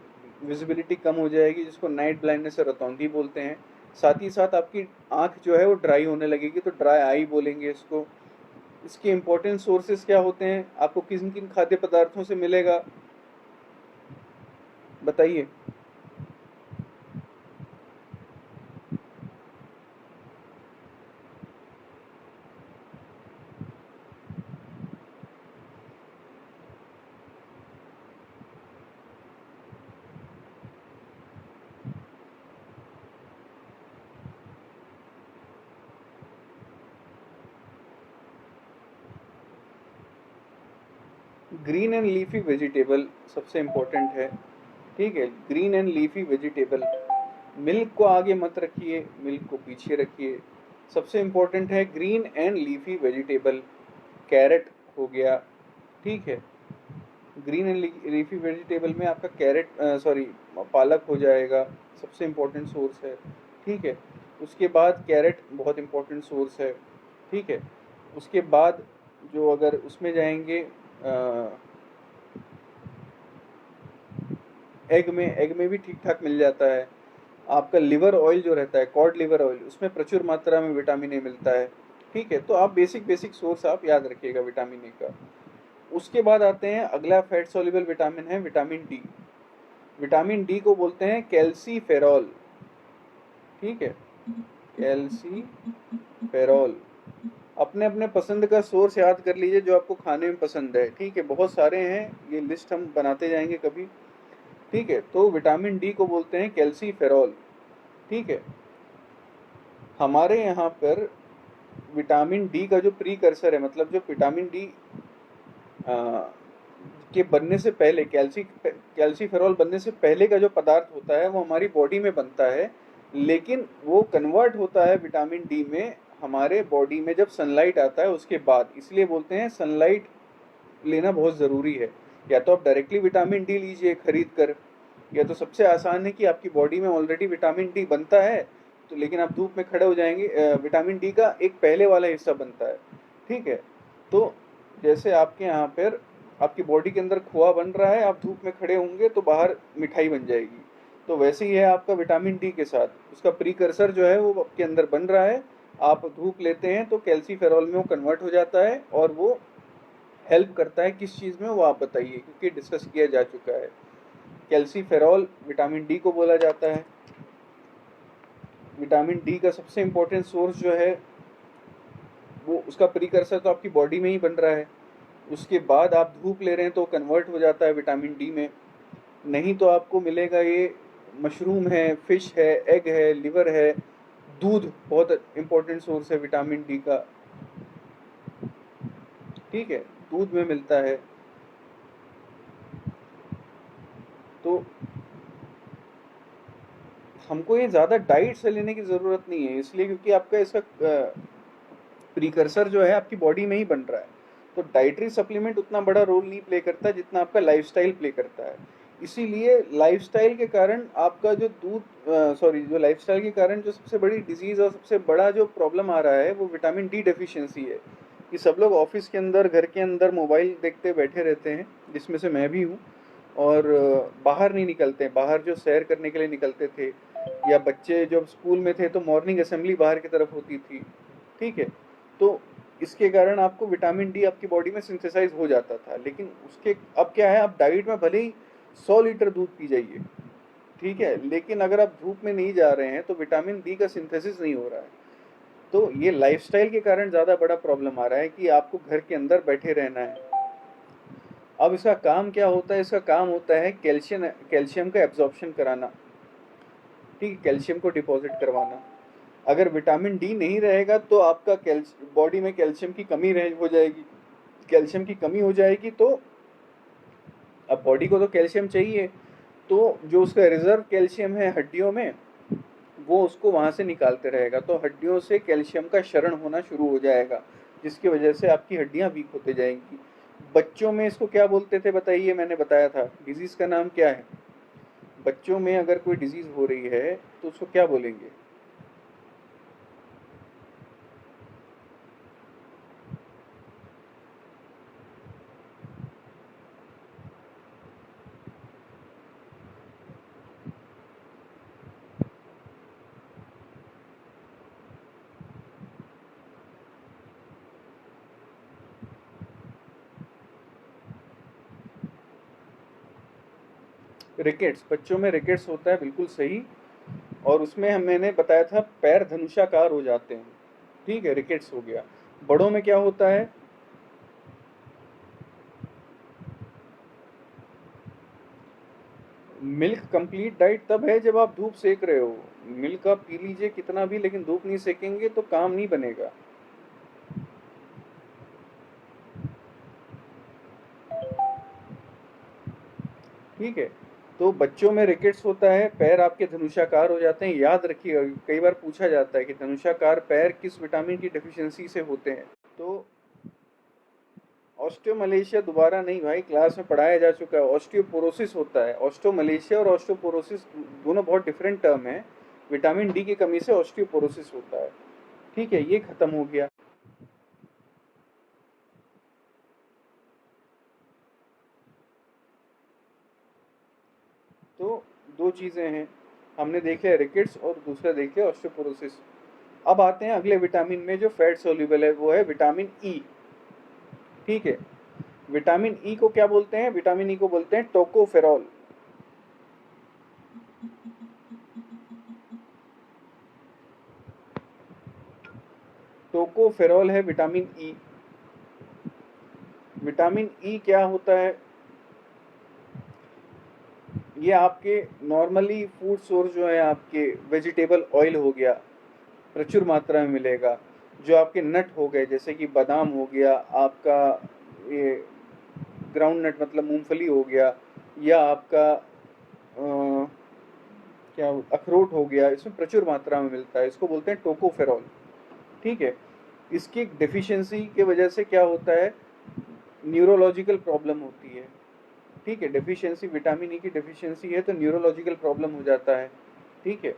A: विजिबिलिटी कम हो जाएगी, जिसको नाइट ब्लाइंडनेस और रतौंधी बोलते हैं। साथ ही साथ आपकी आंख जो है वो ड्राई होने लगेगी, तो ड्राई आई बोलेंगे इसको। इसके इम्पोर्टेंट सोर्सेज क्या होते हैं? आपको किन किन खाद्य पदार्थों से मिलेगा, बताइए। ग्रीन एंड लीफी वेजिटेबल सबसे इम्पोर्टेंट है। ठीक है, green and leafy vegetable. Milk को आगे मत रखिए, मिल्क को पीछे रखिए। सबसे इम्पोर्टेंट है green and leafy vegetable. Carrot हो गया, ठीक है, ग्रीन एंड लीफी वेजिटेबल में आपका कैरेट, सॉरी, पालक हो जाएगा, सबसे इम्पोर्टेंट सोर्स है। ठीक है, उसके बाद कैरेट बहुत इम्पोर्टेंट सोर्स है। ठीक है, उसके बाद जो अगर उसमें जाएंगे एग में भी ठीक ठाक मिल जाता है। आपका लिवर ऑयल जो रहता है, कॉड लिवर ऑयल, उसमें प्रचुर मात्रा में विटामिन ए मिलता है। ठीक है, तो आप बेसिक बेसिक सोर्स आप याद रखिएगा विटामिन ए का। उसके बाद आते हैं, अगला फैट सॉल्युबल विटामिन है विटामिन डी। विटामिन डी को बोलते हैं कैल्सीफेरॉल। ठीक है, कैल्सीफेरॉल। अपने अपने पसंद का सोर्स याद कर लीजिए जो आपको खाने में पसंद है। ठीक है, बहुत सारे हैं, ये लिस्ट हम बनाते जाएंगे कभी। ठीक है, तो विटामिन डी को बोलते हैं कैल्सीफेरॉल। ठीक है, हमारे यहाँ पर विटामिन डी का जो प्रीकर्सर है, मतलब जो विटामिन डी के बनने से पहले, कैल्सीफेरॉल बनने से पहले का जो पदार्थ होता है वो हमारी बॉडी में बनता है, लेकिन वो कन्वर्ट होता है विटामिन डी में हमारे बॉडी में जब सनलाइट आता है उसके बाद, इसलिए बोलते हैं सनलाइट लेना बहुत ज़रूरी है। या तो आप डायरेक्टली विटामिन डी लीजिए खरीद कर, या तो सबसे आसान है कि आपकी बॉडी में ऑलरेडी विटामिन डी बनता है, तो लेकिन आप धूप में खड़े हो जाएंगे, विटामिन डी का एक पहले वाला हिस्सा बनता है, ठीक है। तो जैसे आपके यहाँ पर आपकी बॉडी के अंदर खोआ बन रहा है, आप धूप में खड़े होंगे तो बाहर मिठाई बन जाएगी, तो वैसे ही है आपका विटामिन डी के साथ, उसका प्रीकर्सर जो है वो आपके अंदर बन रहा है। आप धूप लेते हैं तो कैल्सीफेरॉल में वो कन्वर्ट हो जाता है और वो हेल्प करता है किस चीज़ में, वो आप बताइए, क्योंकि डिस्कस किया जा चुका है। कैल्सीफेरॉल विटामिन डी को बोला जाता है। विटामिन डी का सबसे इम्पोर्टेंट सोर्स जो है वो उसका प्रीकर्सर तो आपकी बॉडी में ही बन रहा है, उसके बाद आप धूप ले रहे हैं तो कन्वर्ट हो जाता है विटामिन डी में। नहीं तो आपको मिलेगा ये मशरूम है, फिश है, एग है, लिवर है, दूध बहुत इम्पोर्टेंट सोर्स है विटामिन डी का, ठीक है, दूध में मिलता है। तो हमको ये ज़्यादा डाइट से लेने की ज़रूरत नहीं है, इसलिए क्योंकि आपका इसका प्रीकर्सर जो है आपकी बॉडी में ही बन रहा है। तो डाइटरी सप्लीमेंट उतना बड़ा रोल नहीं प्ले करता जितना आपका लाइफस्टाइल प्ले करता है। इसीलिए लाइफस्टाइल के कारण आपका जो जो लाइफस्टाइल के कारण जो सबसे बड़ी डिजीज़ और सबसे बड़ा जो प्रॉब्लम आ रहा है वो विटामिन डी डेफिशिएंसी है। कि सब लोग ऑफिस के अंदर, घर के अंदर मोबाइल देखते बैठे रहते हैं, जिसमें से मैं भी हूँ, और बाहर नहीं निकलते हैं। बाहर जो सैर करने के लिए निकलते थे, या बच्चे जब स्कूल में थे तो मॉर्निंग असेंबली बाहर की तरफ होती थी, ठीक है। तो इसके कारण आपको विटामिन डी आपकी बॉडी में सिंथेसाइज हो जाता था, लेकिन उसके अब क्या है, आप डाइट में भले ही 100 लीटर दूध पी जाइए, ठीक है, लेकिन अगर आप धूप में नहीं जा रहे हैं तो विटामिन डी का सिंथेसिस नहीं हो रहा है। तो ये लाइफस्टाइल के कारण ज़्यादा बड़ा प्रॉब्लम आ रहा है कि आपको घर के अंदर बैठे रहना है। अब इसका काम क्या होता है, इसका काम होता है कैल्शियम का एब्जॉर्प्शन कराना, ठीक है, कैल्शियम को डिपॉजिट करवाना। अगर विटामिन डी नहीं रहेगा तो आपका बॉडी में कैल्शियम की कमी हो जाएगी। कैल्शियम की कमी हो जाएगी तो अब बॉडी को तो कैल्शियम चाहिए, तो जो उसका रिजर्व कैल्शियम है हड्डियों में, वो उसको वहाँ से निकालते रहेगा, तो हड्डियों से कैल्शियम का क्षरण होना शुरू हो जाएगा, जिसकी वजह से आपकी हड्डियाँ वीक होते जाएंगी। बच्चों में इसको क्या बोलते थे बताइए, मैंने बताया था डिजीज़ का नाम क्या है। बच्चों में अगर कोई डिजीज़ हो रही है तो उसको क्या बोलेंगे? रिकेट्स, बच्चों में रिकेट्स होता है, बिल्कुल सही। और उसमें मैंने बताया था पैर धनुषाकार हो जाते हैं, ठीक है, रिकेट्स हो गया। बड़ों में क्या होता है? मिल्क कंप्लीट डाइट तब है जब आप धूप सेक रहे हो। मिल्क आप पी लीजिए कितना भी, लेकिन धूप नहीं सेकेंगे तो काम नहीं बनेगा, ठीक है। तो बच्चों में रिकेट्स होता है, पैर आपके धनुषाकार हो जाते हैं। याद रखिएगा, कई बार पूछा जाता है कि धनुषाकार पैर किस विटामिन की डेफिशिएंसी से होते हैं। तो ऑस्टियोमलेशिया दोबारा नहीं भाई, क्लास में पढ़ाया जा चुका है। ऑस्टियोपोरोसिस होता है। ऑस्टियोमलेशिया और ऑस्टियोपोरोसिस दोनों बहुत डिफरेंट टर्म है। विटामिन डी की कमी से ऑस्टियोपोरोसिस होता है, ठीक है, ये खत्म हो गया। तो दो चीज़ें हैं, हमने देख लिया रिकेट्स और दूसरा देख लिया ऑस्टियोपोरोसिस। अब आते हैं अगले विटामिन में जो फैट सोल्यूबल है, वो है विटामिन ई, ठीक है। विटामिन ई को क्या बोलते हैं? विटामिन ई को बोलते हैं टोकोफेरॉल। टोकोफेरॉल है विटामिन ई। विटामिन ई क्या होता है? ये आपके नॉर्मली फूड सोर्स जो है, आपके वेजिटेबल ऑयल हो गया, प्रचुर मात्रा में मिलेगा। जो आपके नट हो गए, जैसे कि बादाम हो गया आपका, ये ग्राउंड नट मतलब मूंगफली हो गया, या आपका क्या अखरोट हो गया, इसमें प्रचुर मात्रा में मिलता है, इसको बोलते हैं टोकोफेरॉल। ठीक है, इसकी डेफिशिएंसी की वजह से क्या होता है, न्यूरोलॉजिकल प्रॉब्लम होती है। ठीक है, डेफिशिएंसी, विटामिन ई की डेफिशिएंसी है तो न्यूरोलॉजिकल प्रॉब्लम हो जाता है। ठीक है,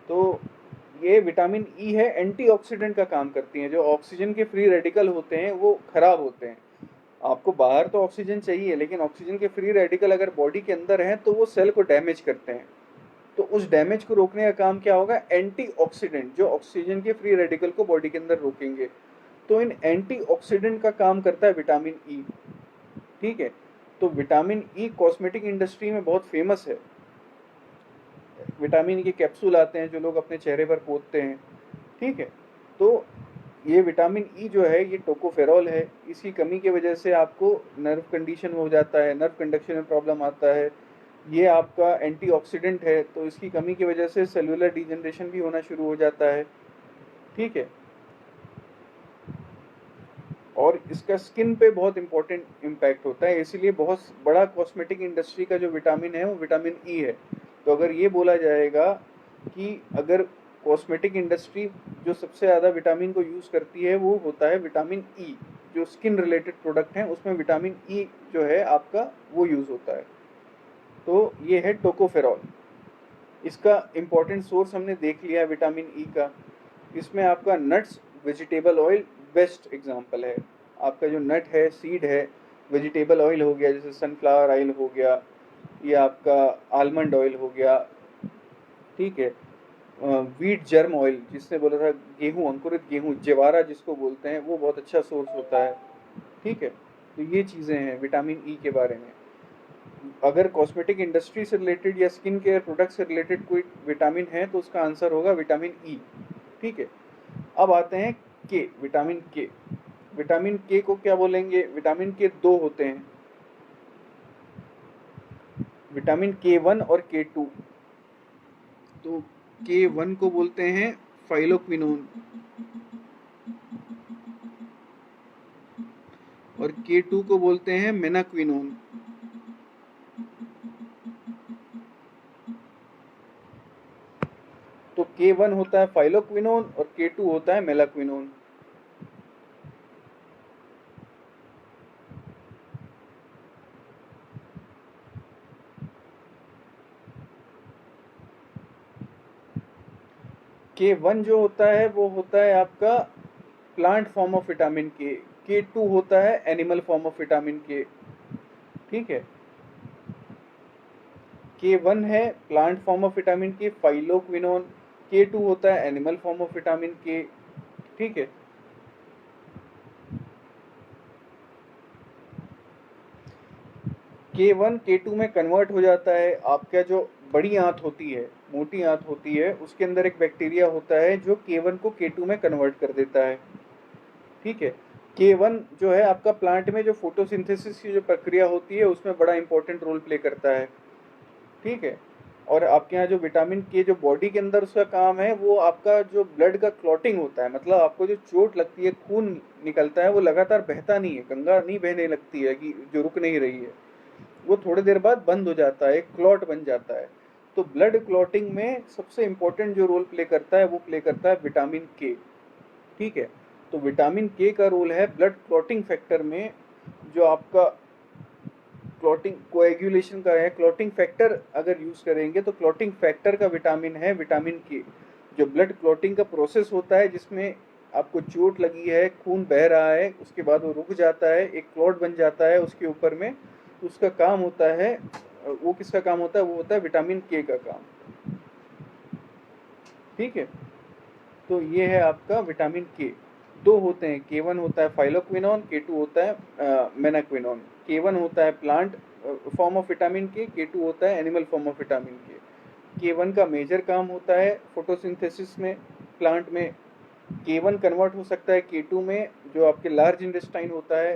A: तो ये विटामिन ई है, एंटीऑक्सीडेंट का काम करती हैं। जो ऑक्सीजन के फ्री रेडिकल होते हैं वो खराब होते हैं। आपको बाहर तो ऑक्सीजन चाहिए, लेकिन ऑक्सीजन के फ्री रेडिकल अगर बॉडी के अंदर हैं तो वो सेल को डैमेज करते हैं। तो उस डैमेज को रोकने का काम क्या होगा, एंटीऑक्सीडेंट, जो ऑक्सीजन के फ्री रेडिकल को बॉडी के अंदर रोकेंगे। तो इन एंटीऑक्सीडेंट का काम करता है विटामिन ई। ठीक है, तो विटामिन ई कॉस्मेटिक इंडस्ट्री में बहुत फेमस है। विटामिन ई के कैप्सूल आते हैं जो लोग अपने चेहरे पर पोतते हैं। ठीक है, तो ये विटामिन ई जो है ये टोकोफेरॉल है। इसकी कमी की वजह से आपको नर्व कंडीशन हो जाता है, नर्व कंडक्शन में प्रॉब्लम आता है। ये आपका एंटीऑक्सीडेंट है, तो इसकी कमी की वजह से सेलुलर डिजनरेशन भी होना शुरू हो जाता है। ठीक है, और इसका स्किन पे बहुत इंपॉर्टेंट इम्पैक्ट होता है, इसीलिए बहुत बड़ा कॉस्मेटिक इंडस्ट्री का जो विटामिन है वो विटामिन ई है। तो अगर ये बोला जाएगा कि अगर कॉस्मेटिक इंडस्ट्री जो सबसे ज़्यादा विटामिन को यूज़ करती है वो होता है विटामिन ई। जो स्किन रिलेटेड प्रोडक्ट हैं उसमें विटामिन ई जो है आपका वो यूज़ होता है। तो ये है टोकोफेरॉल। इसका इम्पोर्टेंट सोर्स हमने देख लिया है विटामिन ई का। इसमें आपका nuts, vegetable oil best example है। आपका जो नट है, सीड है, वेजिटेबल ऑयल हो गया जैसे सनफ्लावर ऑयल हो गया, ये आपका आलमंड ऑयल हो गया। ठीक है, व्हीट जर्म ऑयल जिसने बोला था, गेहूं, अंकुरित गेहूं, जवारा जिसको बोलते हैं, वो बहुत अच्छा सोर्स होता है। ठीक है, तो ये चीज़ें हैं विटामिन ई के बारे में। अगर कॉस्मेटिक इंडस्ट्री से रिलेटेड या स्किन केयर प्रोडक्ट से रिलेटेड कोई विटामिन है तो उसका आंसर होगा विटामिन ई। ठीक है, अब आते हैं के, विटामिन के। विटामिन के को क्या बोलेंगे, विटामिन के दो होते हैं, विटामिन के वन और के टू। तो के वन को बोलते हैं फाइलोक्विनोन और के टू को बोलते हैं मेनाक्विनोन। तो के वन होता है फाइलोक्विनोन और के टू होता है मेलाक्विनोन। के वन जो होता है वो होता है आपका प्लांट फॉर्म ऑफ विटामिन के टू होता है एनिमल फॉर्म ऑफ विटामिन के। ठीक है, के वन है प्लांट फॉर्म ऑफ विटामिन के, फाइलोक्विनोन। के टू होता है एनिमल फॉर्म ऑफ विटामिन के। ठीक है, के वन के टू में कन्वर्ट हो जाता है। आपका जो बड़ी आंत होती है, मोटी आंत होती है, उसके अंदर एक बैक्टीरिया होता है जो के वन को के टू में कन्वर्ट कर देता है। ठीक है, के वन जो है आपका प्लांट में जो फोटोसिंथेसिस की जो प्रक्रिया होती है उसमें बड़ा इंपॉर्टेंट रोल प्ले करता है। ठीक है, और आपके यहाँ जो विटामिन के जो बॉडी के अंदर उसका काम है वो आपका जो ब्लड का क्लॉटिंग होता है, मतलब आपको जो चोट लगती है, खून निकलता है, वो लगातार बहता नहीं है, गंगा नहीं बहने लगती है कि जो रुक नहीं रही है, वो थोड़ी देर बाद बंद हो जाता है, क्लॉट बन जाता है। तो ब्लड क्लॉटिंग में सबसे इंपॉर्टेंट जो रोल प्ले करता है वो प्ले करता है विटामिन के। ठीक है, तो विटामिन के का रोल है ब्लड क्लॉटिंग फैक्टर में। जो आपका क्लॉटिंग कोएगुलेशन का है, क्लॉटिंग फैक्टर अगर यूज करेंगे तो क्लॉटिंग फैक्टर का विटामिन है विटामिन के। जो ब्लड क्लॉटिंग का प्रोसेस होता है जिसमें आपको चोट लगी है, खून बह रहा है, उसके बाद वो रुक जाता है, एक क्लॉट बन जाता है उसके ऊपर में, उसका काम होता है, वो किसका काम होता है, वो होता है विटामिन के का काम। ठीक है, तो ये है आपका विटामिन के। दो होते हैं, के वन होता है फाइलोक्विनोन, के टू होता है मेनाक्विनोन। के वन होता है प्लांट फॉर्म ऑफ विटामिन के टू होता है एनिमल फॉर्म ऑफ विटामिन के वन का मेजर काम होता है फोटोसिंथेसिस में, प्लांट में। के वन कन्वर्ट हो सकता है के टू में, जो आपके लार्ज इंटेस्टाइन होता है।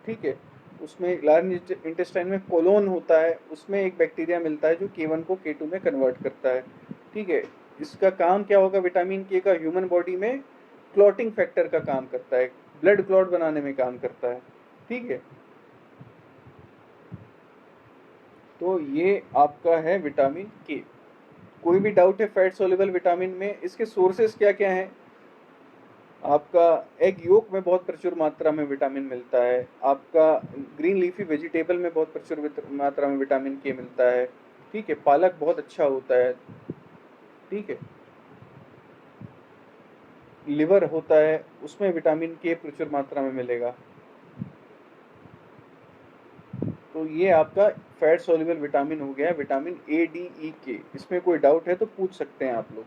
A: ठीक है, उसमें लार्ज इंटेस्टाइन में कोलोन होता है, उसमें एक बैक्टीरिया मिलता है जो के वन को के टू में कन्वर्ट करता है। ठीक है, इसका काम क्या होगा विटामिन के का, ह्यूमन बॉडी में क्लॉटिंग फैक्टर का काम करता है, ब्लड क्लॉट बनाने में काम करता है। ठीक है, तो ये आपका है विटामिन के। कोई भी डाउट है फैट सोल्यूबल विटामिन में, इसके सोर्सेज क्या क्या हैं? आपका एग योक में बहुत प्रचुर मात्रा में विटामिन मिलता है, आपका ग्रीन लीफी वेजिटेबल में बहुत प्रचुर मात्रा में विटामिन के मिलता है, ठीक है। पालक बहुत अच्छा होता है, ठीक है। लिवर होता है, उसमें विटामिन के प्रचुर मात्रा में मिलेगा। तो ये आपका फैट सोल्यूबल विटामिन हो गया, विटामिन ए डी ई के। इसमें कोई डाउट है तो पूछ सकते हैं आप लोग।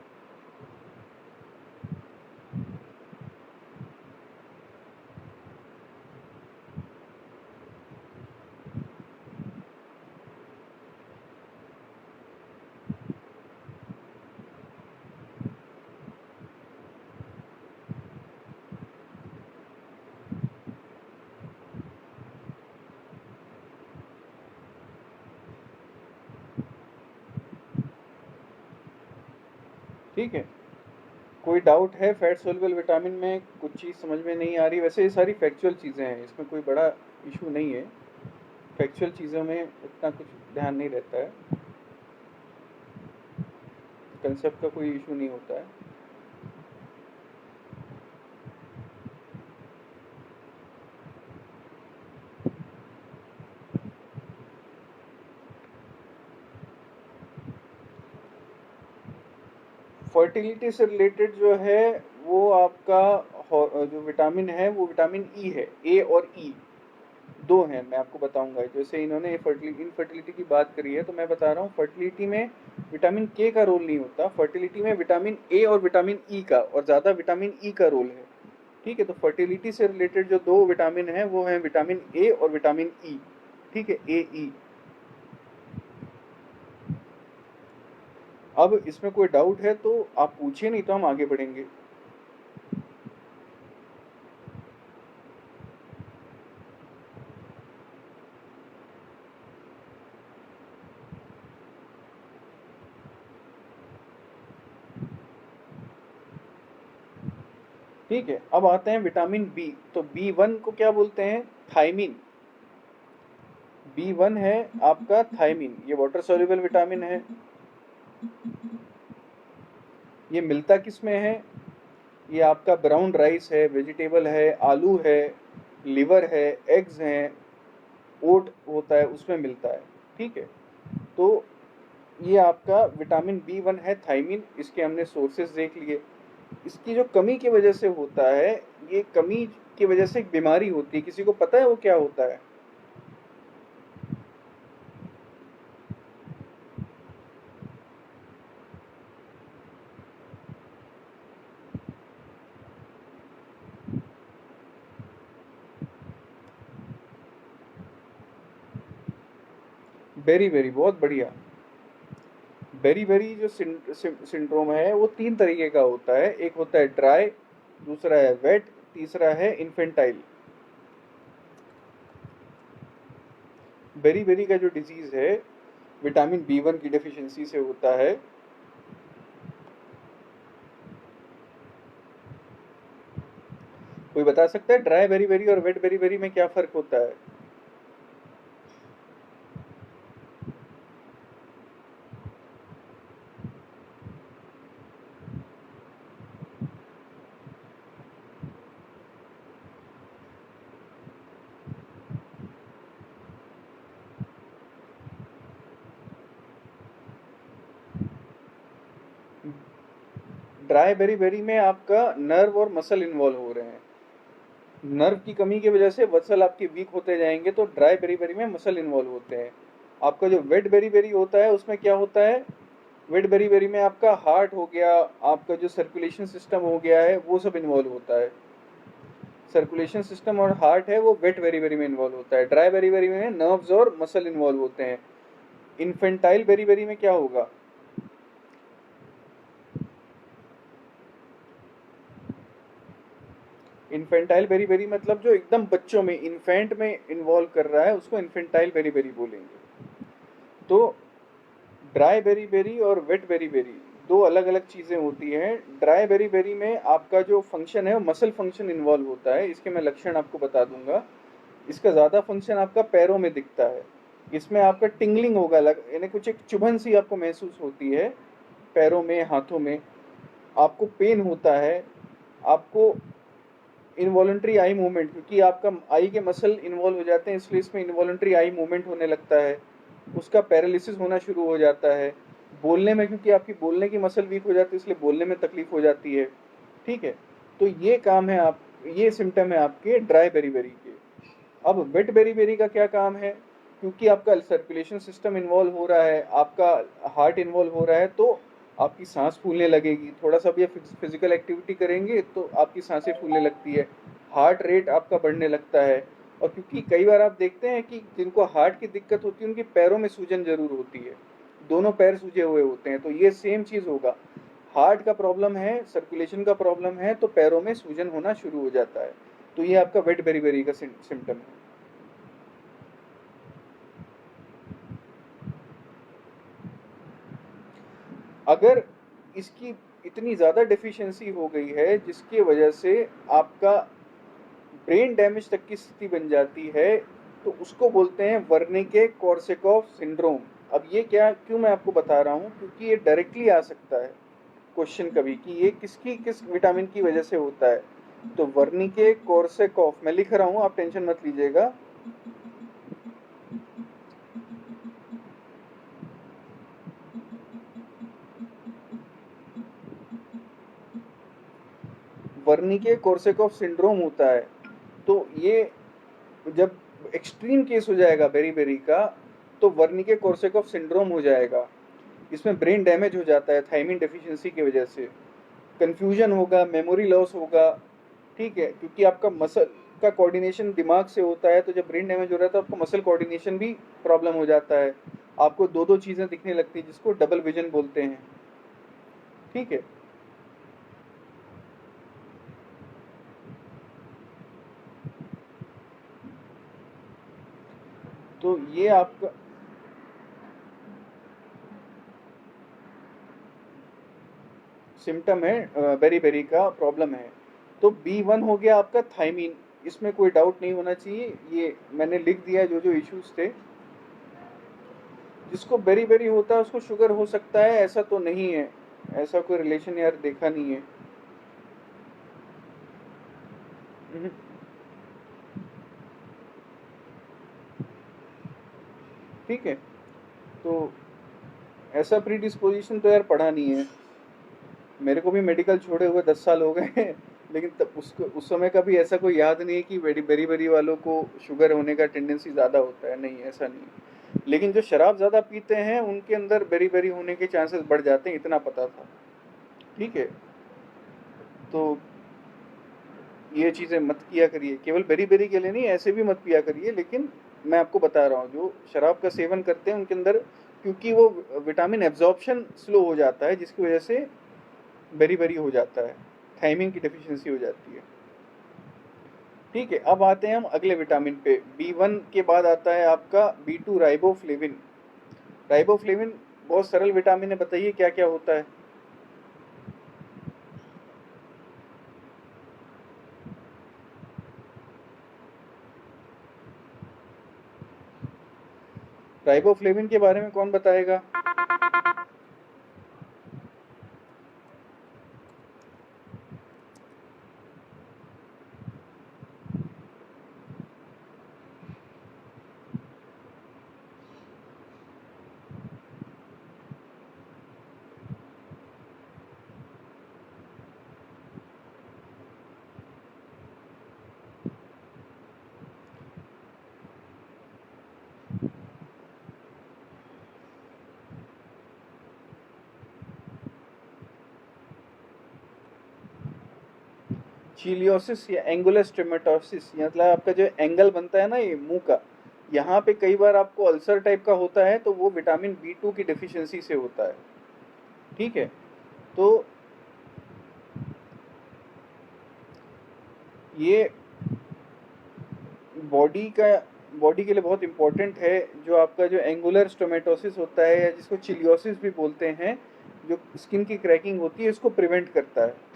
A: ठीक है, कोई डाउट है फैट सोल्यूबल विटामिन में? कुछ चीज़ समझ में नहीं आ रही? वैसे ये सारी फैक्चुअल चीज़ें हैं, इसमें कोई बड़ा इशू नहीं है। फैक्चुअल चीज़ों में इतना कुछ ध्यान नहीं रहता है, कंसेप्ट का कोई इशू नहीं होता है। फर्टिलिटी से रिलेटेड जो है वो आपका जो विटामिन है वो विटामिन ई है। ए और ई दो हैं, मैं आपको बताऊंगा। जैसे इन्होंने इनफर्टिलिटी की बात करी है तो मैं बता रहा हूँ फर्टिलिटी में विटामिन के का रोल नहीं होता, फर्टिलिटी में विटामिन ए और विटामिन ई का, और ज़्यादा विटामिन ई का रोल है, ठीक है। तो फर्टिलिटी से रिलेटेड जो दो विटामिन है वो है विटामिन ए और विटामिन ई, ठीक है, ए ई। अब इसमें कोई डाउट है तो आप पूछिए, नहीं तो हम आगे बढ़ेंगे। ठीक है, अब आते हैं विटामिन बी। तो बी वन को क्या बोलते हैं? थायमिन। बी वन है आपका थायमिन, ये वाटर सोल्यूबल विटामिन है। ये मिलता किस में है? ये आपका ब्राउन राइस है, वेजिटेबल है, आलू है, लिवर है, एग्स हैं, ओट होता है, उसमें मिलता है, ठीक है। तो ये आपका विटामिन बी वन है थायमिन, इसके हमने सोर्सेज देख लिए। इसकी जो कमी की वजह से होता है, ये कमी की वजह से एक बीमारी होती है, किसी को पता है वो क्या होता है? बेरी बेरी, बहुत बढ़िया। बेरी बेरी जो सिंड्रोम है वो तीन तरीके का होता है, एक होता है ड्राई, दूसरा है वेट, तीसरा है इन्फेंटाइल। बेरी बेरी का जो डिजीज है विटामिन बी वन की डेफिशिएंसी से होता है। कोई बता सकता है ड्राई बेरी बेरी और वेट बेरी बेरी में क्या फर्क होता है? ड्राई बेरी बेरी में आपका नर्व और मसल इन्वॉल्व हो रहे हैं। नर्व की कमी की वजह से मसल आपके वीक होते जाएंगे, तो ड्राई बेरी बेरी में मसल इन्वॉल्व होते हैं। आपका जो वेट बेरी बेरी होता है उसमें क्या होता है? वेट बेरी बेरी में आपका हार्ट हो गया, आपका जो सर्कुलेशन सिस्टम हो गया है वो सब इन्वॉल्व होता है। सर्कुलेशन सिस्टम और हार्ट है वो वेट बेरी बेरी में इन्वॉल्व होता है। ड्राई बेरी बेरी में नर्व्स और मसल इन्वॉल्व होते हैं। इन्फेंटाइल बेरी बेरी में क्या होगा? इन्फेंटाइल बेरी बेरी मतलब जो एकदम बच्चों में, इन्फेंट में इन्वॉल्व कर रहा है उसको इन्फेंटाइल बेरी बेरी बोलेंगे। तो ड्राई बेरी बेरी और वेट बेरी बेरी दो अलग अलग चीज़ें होती हैं। ड्राई बेरी बेरी में आपका जो फंक्शन है वो मसल फंक्शन इन्वॉल्व होता है, इसके मैं लक्षण आपको बता दूंगा। इसका ज़्यादा फंक्शन आपका पैरों में दिखता है। इसमें आपका टिंगलिंग होगा, यानी कुछ एक चुभन सी आपको महसूस होती है, पैरों में, हाथों में आपको पेन होता है, आपको इनवॉलंटरी आई मूवमेंट, क्योंकि आपका आई के मसल इन्वॉल्व हो जाते हैं इसलिए इसमें इनवॉलंटरी आई मूवमेंट होने लगता है, उसका पैरालिसिस होना शुरू हो जाता है। बोलने में, क्योंकि आपकी बोलने की मसल वीक हो जाती है इसलिए बोलने में तकलीफ हो जाती है। ठीक है, तो ये काम है आप, ये सिम्टम है आपके ड्राई बेरीबेरी के। अब वेट बेरीबेरी का क्या काम है, क्योंकि आपका सर्कुलेशन सिस्टम इन्वॉल्व हो रहा है, आपका हार्ट इन्वॉल्व हो रहा है, तो आपकी सांस फूलने लगेगी। थोड़ा सा भी फिजिकल एक्टिविटी करेंगे तो आपकी सांसें फूलने लगती है, हार्ट रेट आपका बढ़ने लगता है। और क्योंकि कई बार आप देखते हैं कि जिनको हार्ट की दिक्कत होती है उनके पैरों में सूजन जरूर होती है, दोनों पैर सूजे हुए होते हैं, तो ये सेम चीज होगा। हार्ट का प्रॉब्लम है, सर्कुलेशन का प्रॉब्लम है, तो पैरों में सूजन होना शुरू हो जाता है। तो ये आपका वेट बेरीबेरी का सिम्टम है। अगर इसकी इतनी ज़्यादा डेफिशिएंसी हो गई है जिसकी वजह से आपका ब्रेन डैमेज तक की स्थिति बन जाती है, तो उसको बोलते हैं वर्निके कोर्सैकॉफ सिंड्रोम। अब ये क्या, क्यों मैं आपको बता रहा हूँ, क्योंकि ये डायरेक्टली आ सकता है क्वेश्चन कभी कि ये किसकी किस विटामिन की वजह से होता है। तो वर्निके कोर्सैकॉफ मैं लिख रहा हूँ, आप टेंशन मत लीजिएगा। वर्निके कोर्सैकॉफ सिंड्रोम होता है। तो ये जब एक्सट्रीम केस हो जाएगा बेरी का, तो वर्निके कोर्सैकॉफ सिंड्रोम हो जाएगा। इसमें ब्रेन डैमेज हो जाता है थायमिन डेफिशिएंसी की वजह से, कंफ्यूजन होगा, मेमोरी लॉस होगा। ठीक है, क्योंकि आपका मसल का कोऑर्डिनेशन दिमाग से होता है, तो जब ब्रेन डैमेज हो रहा है तो आपका मसल कोऑर्डिनेशन भी प्रॉब्लम हो जाता है, आपको दो दो चीज़ें दिखने लगती हैं जिसको डबल विजन बोलते हैं। ठीक है, तो ये आपका सिम्टम है, बेरी का प्रॉब्लम है। तो B1 हो गया आपका थायमीन, इसमें कोई डाउट नहीं होना चाहिए, ये मैंने लिख दिया जो जो इश्यूज थे। जिसको बेरी होता है उसको शुगर हो सकता है, ऐसा तो नहीं है, ऐसा कोई रिलेशन यार देखा नहीं है। हम्म, ठीक है, तो ऐसा प्री डिस्पोजिशन तो यार पढ़ा नहीं है, मेरे को भी मेडिकल छोड़े हुए 10 साल हो गए हैं, लेकिन तब उसको उस समय का भी ऐसा कोई याद नहीं है कि बेरी वालों को शुगर होने का टेंडेंसी ज़्यादा होता है, नहीं ऐसा नहीं है। लेकिन जो शराब ज़्यादा पीते हैं उनके अंदर बेरी होने के चांसेस बढ़ जाते हैं, इतना पता था। ठीक है, तो ये चीज़ें मत किया करिए, केवल बेरी के लिए नहीं, ऐसे भी मत पिया करिए। लेकिन मैं आपको बता रहा हूँ जो शराब का सेवन करते हैं उनके अंदर, क्योंकि वो विटामिन एब्जॉर्प्शन स्लो हो जाता है जिसकी वजह से बेरी हो जाता है, थायमिन की डेफिशिएंसी हो जाती है। ठीक है, अब आते हैं हम अगले विटामिन पे। B1 के बाद आता है आपका B2 राइबोफ्लेविन। राइबोफ्लेविन बहुत सरल विटामिन है, बताइए क्या क्या होता है। राइबोफ्लेविन के बारे में कौन बताएगा। चिलियोसिस या एंगुलर स्टेमेटोसिस, मतलब आपका जो एंगल बनता है ना ये मुंह का, यहाँ पे कई बार आपको अल्सर टाइप का होता है, तो वो विटामिन B2 की डेफिशिएंसी से होता है। ठीक है, तो ये बॉडी का बॉडी के लिए बहुत इंपॉर्टेंट है। जो आपका जो एंगुलर स्टोमेटोसिस होता है या जिसको चिलियोसिस भी बोलते हैं, जो स्किन की क्रैकिंग होती है, इसको प्रिवेंट करता है।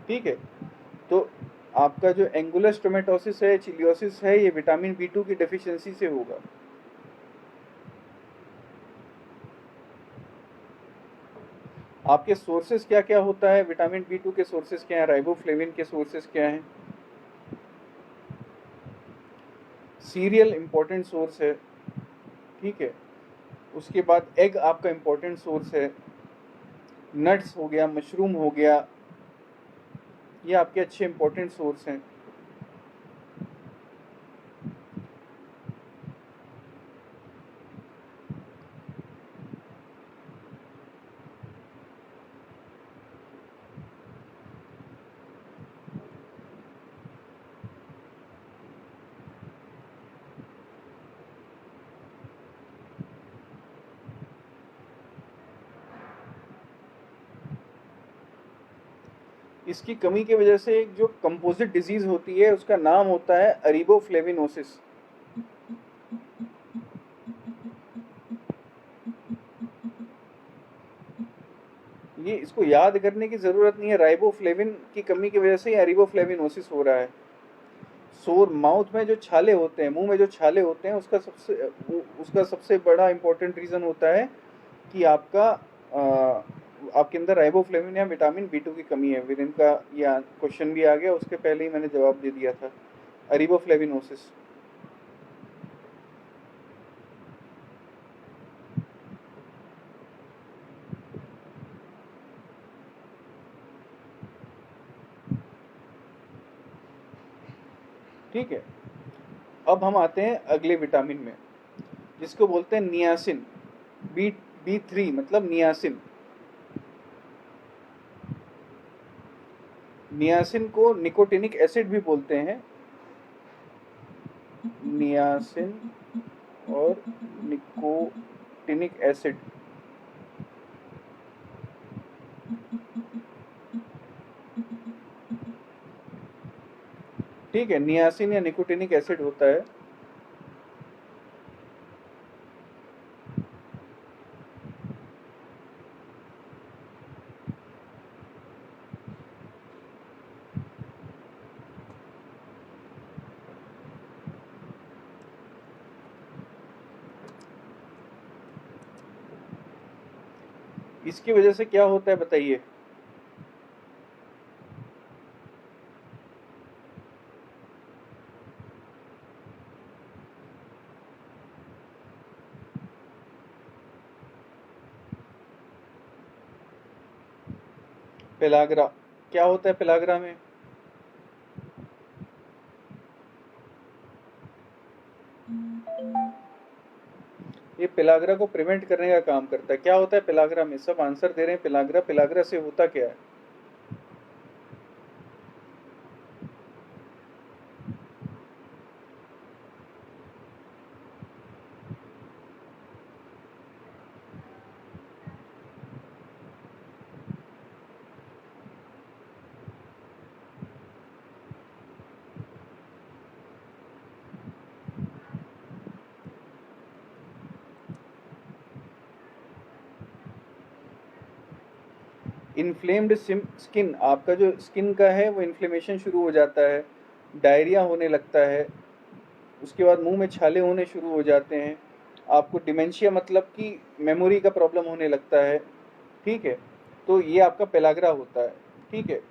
A: ठीक है, तो आपका जो एंगुलर स्टोमेटोसिस है, चिलियोसिस है, ये विटामिन B2 की डेफिशिएंसी से होगा। आपके सोर्सेज क्या क्या होता है, विटामिन बी टू के सोर्सेज क्या हैं, राइबोफ्लेविन के सोर्सेज क्या हैं। सीरियल इंपॉर्टेंट सोर्स है, ठीक है। उसके बाद एग आपका इंपॉर्टेंट सोर्स है, नट्स हो गया, मशरूम हो गया, ये आपके अच्छे इंपॉर्टेंट सोर्स हैं। इसकी कमी की वजह से एक जो कंपोजिट डिजीज होती है उसका नाम होता है अरीबोफ्लेविनोसिस। ये इसको याद करने की जरूरत नहीं है, राइबोफ्लेविन की कमी की वजह से ही अरीबोफ्लेविनोसिस हो रहा है। सोर माउथ में जो छाले होते हैं, मुंह में जो छाले होते हैं, उसका सबसे बड़ा इंपॉर्टेंट रीजन होता है कि आपके अंदर राइबोफ्लेविन या विटामिन बी टू की कमी है। विद इनका ये क्वेश्चन भी आ गया, उसके पहले ही मैंने जवाब दे दिया था, अरीबोफ्लेविनोसिस। ठीक है, अब हम आते हैं अगले विटामिन में, जिसको बोलते हैं नियासिन। बी बी3 मतलब नियासिन। नियासिन को निकोटिनिक एसिड भी बोलते हैं, नियासिन और निकोटिनिक एसिड। ठीक है, नियासिन या निकोटिनिक एसिड होता है। इसकी वजह से क्या होता है बताइए। पेलाग्रा, क्या होता है पेलाग्रा में। ये पेलाग्रा को प्रिवेंट करने का काम करता है। क्या होता है पेलाग्रा में, सब आंसर दे रहे हैं पेलाग्रा। पेलाग्रा से होता क्या है। इन्फ्लेम्ड स्किन, आपका जो स्किन का है वो इन्फ्लेमेशन शुरू हो जाता है, डायरिया होने लगता है, उसके बाद मुंह में छाले होने शुरू हो जाते हैं, आपको डिमेंशिया मतलब कि मेमोरी का प्रॉब्लम होने लगता है। ठीक है, तो ये आपका पेलाग्रा होता है। ठीक है,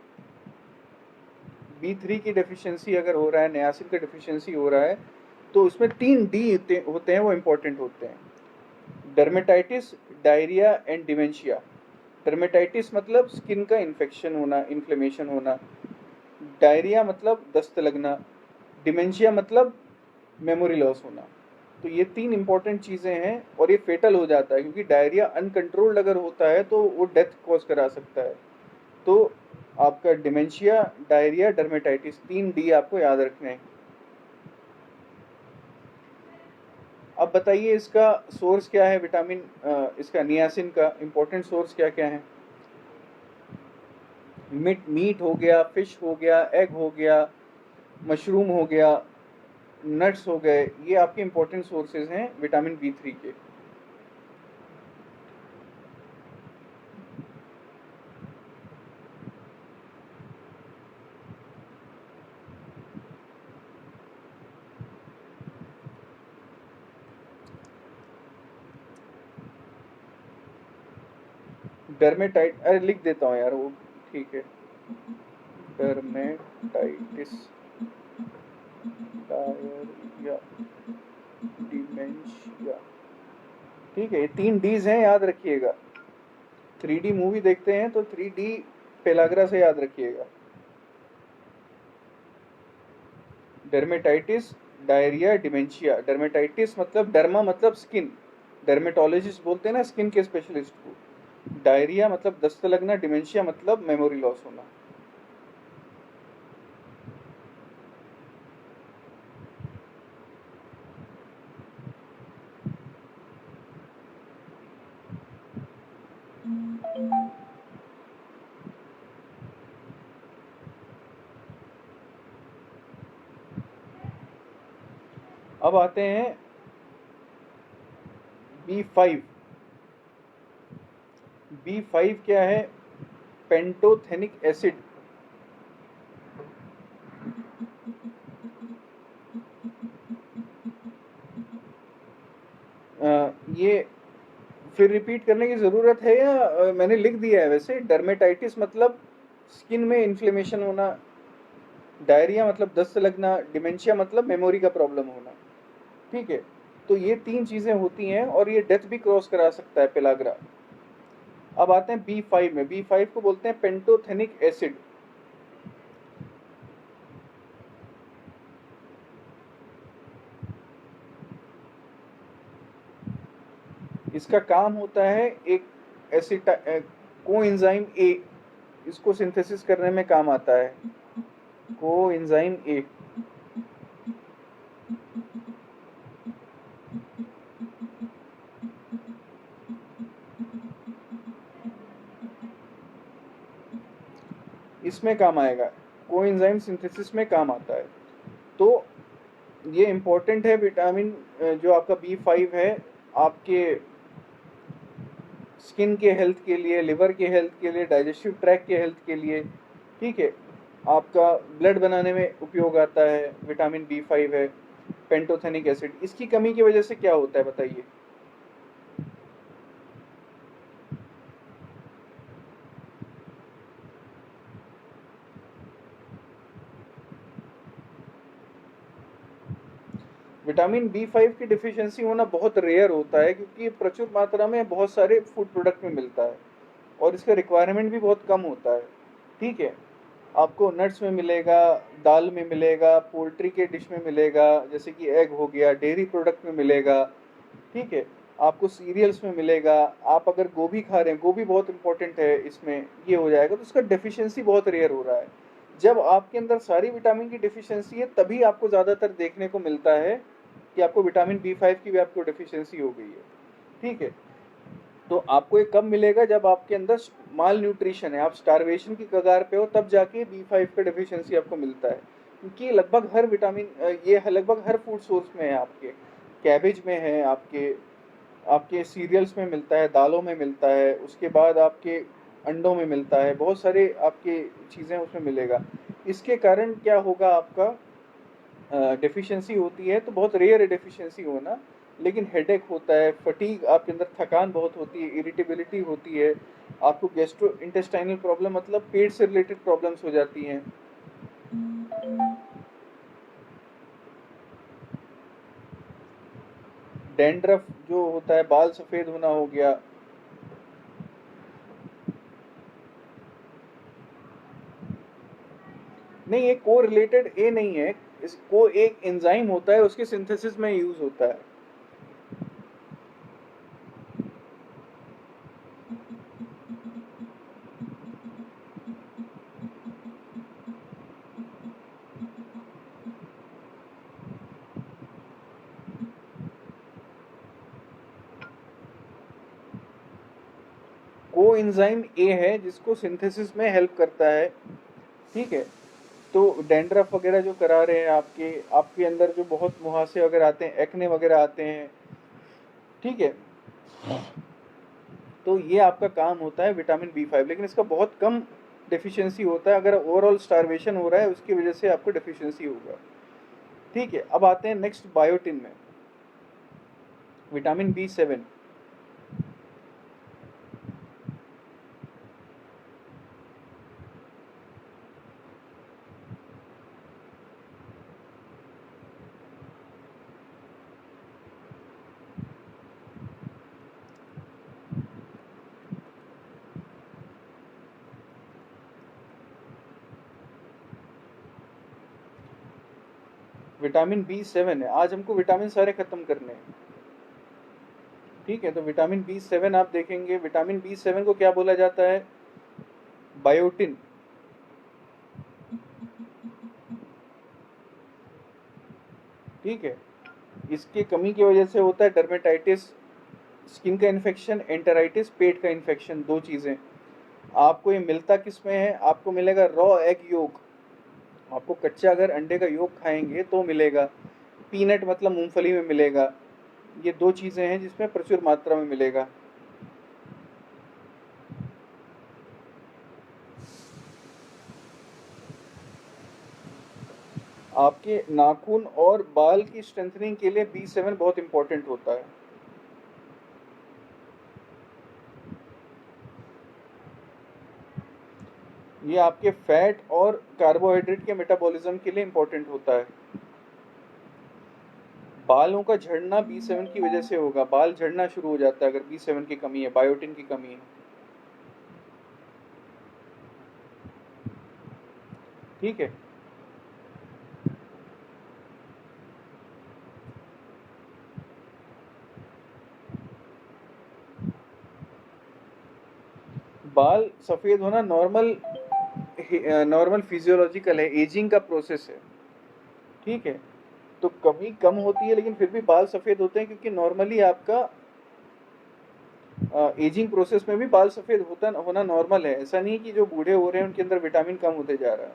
A: बी3 की डेफिशिएंसी अगर हो रहा है, नियासिन का डेफिशिएंसी हो रहा है, तो उसमें 3 डी होते हैं, वो इंपॉर्टेंट होते हैं। Dermatitis, diarrhoea and dementia. Dermatitis मतलब स्किन का इन्फेक्शन होना, इन्फ्लेमेशन होना। डायरिया मतलब दस्त लगना। डिमेंशिया मतलब मेमोरी लॉस होना। तो ये 3 इंपॉर्टेंट चीज़ें हैं, और ये फेटल हो जाता है, क्योंकि डायरिया अनकंट्रोल्ड अगर होता है तो वो डेथ कॉज करा सकता है। तो आपका डिमेंशिया, डायरिया, डर्मेटाइटिस, 3 डी आपको याद रखने हैं। अब बताइए इसका सोर्स क्या है, विटामिन इसका नियासिन का इंपॉर्टेंट सोर्स क्या क्या है। मीट हो गया, फिश हो गया, एग हो गया, मशरूम हो गया, नट्स हो गए, ये आपके इंपॉर्टेंट सोर्सेज हैं विटामिन बी3 के। डर्मेटाइट, अरे लिख देता हूँ यार वो, ठीक है। डर्मेटाइटिस, डायरिया, डिमेंशिया, ठीक है। ये 3 डीज हैं, याद रखिएगा। 3D मूवी देखते हैं तो 3D पेलाग्रा से याद रखिएगा। Dermatitis, diarrhoea, dementia. डर्मेटाइटिस मतलब डर्मा मतलब स्किन, डर्मेटोलॉजिस्ट बोलते हैं ना स्किन के स्पेशलिस्ट को। डायरिया मतलब दस्त लगना, डिमेंशिया मतलब मेमोरी लॉस होना। अब आते हैं B5। B5 क्या है? Pantothenic acid. ये फिर रिपीट करने की ज़रूरत है या मैंने लिख दिया है वैसे? डर्मेटाइटिस मतलब स्किन में इन्फ्लेमेशन होना, डायरिया मतलब दस्त लगना, डिमेंशिया मतलब मेमोरी का प्रॉब्लम होना, ठीक है। तो ये 3 चीज़ें होती हैं और ये डेथ भी क्रॉस करा सकता है पेलाग्रा। अब आते हैं B5 में। B5 को बोलते हैं पेंटोथेनिक एसिड। इसका काम होता है एक एसिटा कोएंजाइम ए, इसको सिंथेसिस करने में काम आता है। Coenzyme A. इसमें काम आएगा, कोएंजाइम सिंथेसिस में काम आता है। तो ये इम्पोर्टेंट है विटामिन, जो आपका B5 है आपके स्किन के हेल्थ के लिए, लिवर के हेल्थ के लिए, डाइजेस्टिव ट्रैक के हेल्थ के लिए, ठीक है। आपका ब्लड बनाने में उपयोग आता है, विटामिन B5 है। पेंटोथेनिक एसिड, इसकी कमी की वजह से क्या होता है बताइए? विटामिन B5 की डिफिशियंसी होना बहुत रेयर होता है क्योंकि ये प्रचुर मात्रा में बहुत सारे फूड प्रोडक्ट में मिलता है और इसका रिक्वायरमेंट भी बहुत कम होता है, ठीक है। आपको नट्स में मिलेगा, दाल में मिलेगा, पोल्ट्री के डिश में मिलेगा जैसे कि एग हो गया, डेयरी प्रोडक्ट में मिलेगा, ठीक है। आपको सीरियल्स में मिलेगा। आप अगर गोभी खा रहे हैं, गोभी बहुत इंपॉर्टेंट है इसमें, ये हो जाएगा तो उसका डेफिशिएंसी बहुत रेयर हो रहा है। जब आपके अंदर सारी विटामिन की डेफिशिएंसी है तभी आपको ज़्यादातर देखने को मिलता है कि आपको विटामिन B5 की भी आपको डेफिशिएंसी हो गई है, ठीक है। तो आपको ये कब मिलेगा? जब आपके अंदर माल न्यूट्रिशन है, आप स्टारवेशन की कगार पे हो, तब जाके B5 का डेफिशिएंसी आपको मिलता है। क्योंकि लगभग हर विटामिन, ये लगभग हर फूड सोर्स में है आपके। कैबेज में है आपके, आपके सीरियल्स में मिलता है, दालों में मिलता है, उसके बाद आपके अंडों में मिलता है, बहुत सारे आपके चीज़ें उसमें मिलेगा। इसके कारण क्या होगा, आपका डेफिशिएंसी होती है तो बहुत रेयर है डेफिशिएंसी होना, लेकिन हेडेक होता है, फटीग, आपके अंदर थकान बहुत होती है, इरिटेबिलिटी होती है, आपको गैस्ट्रो इंटेस्टाइनल प्रॉब्लम मतलब पेट से रिलेटेड प्रॉब्लम्स हो जाती हैं। डैंड्रफ जो होता है, बाल सफ़ेद होना हो गया। नहीं, ये को रिलेटेड ए नहीं है, इसको एक एंजाइम होता है उसके सिंथेसिस में यूज होता है। को एंजाइम ए है जिसको सिंथेसिस में हेल्प करता है, ठीक है। तो डैंड्रफ वगैरह जो करा रहे हैं, आपके आपके अंदर जो बहुत मुहासे वगैरह आते हैं, एक्ने वगैरह आते हैं, ठीक है। तो ये आपका काम होता है विटामिन B5, लेकिन इसका बहुत कम डेफिशिएंसी होता है। अगर ओवरऑल स्टारवेशन हो रहा है उसकी वजह से आपको डेफिशिएंसी होगा, ठीक है। अब आते हैं नेक्स्ट बायोटिन में, विटामिन B7। विटामिन B7 है। आज हमको विटामिन सारे खत्म करने हैं। ठीक है, तो विटामिन B7 आप देखेंगे, विटामिन B7 को क्या बोला जाता है? बायोटिन। ठीक है, इसकी कमी की वजह से होता है डर्मेटाइटिस, स्किन का इन्फेक्शन, एंटेराइटिस, पेट का इन्फेक्शन। दो चीज़ें। आपको ये मिलता किस में है? आपको मिलेगा रॉ एग योक। आपको कच्चा अगर अंडे का योक खाएंगे तो मिलेगा। पीनट मतलब मूंगफली में मिलेगा। ये दो चीज़ें हैं जिसमें प्रचुर मात्रा में मिलेगा। आपके नाखून और बाल की स्ट्रेंथनिंग के लिए B7 बहुत इंपॉर्टेंट होता है। ये आपके फैट और कार्बोहाइड्रेट के मेटाबॉलिज्म के लिए इंपॉर्टेंट होता है। बालों का झड़ना B7 की वजह से होगा। बाल झड़ना शुरू हो जाता है अगर B7 की कमी है, बायोटिन की कमी है। ठीक है, बाल सफेद होना नॉर्मल फिजियोलॉजिकल है, एजिंग का प्रोसेस है। ठीक है, तो कमी कम होती है लेकिन फिर भी बाल सफेद होते हैं, क्योंकि नॉर्मली आपका एजिंग प्रोसेस में भी बाल सफेद होना नॉर्मल है। ऐसा नहीं कि जो बूढ़े हो रहे हैं उनके अंदर विटामिन कम होते जा रहा है।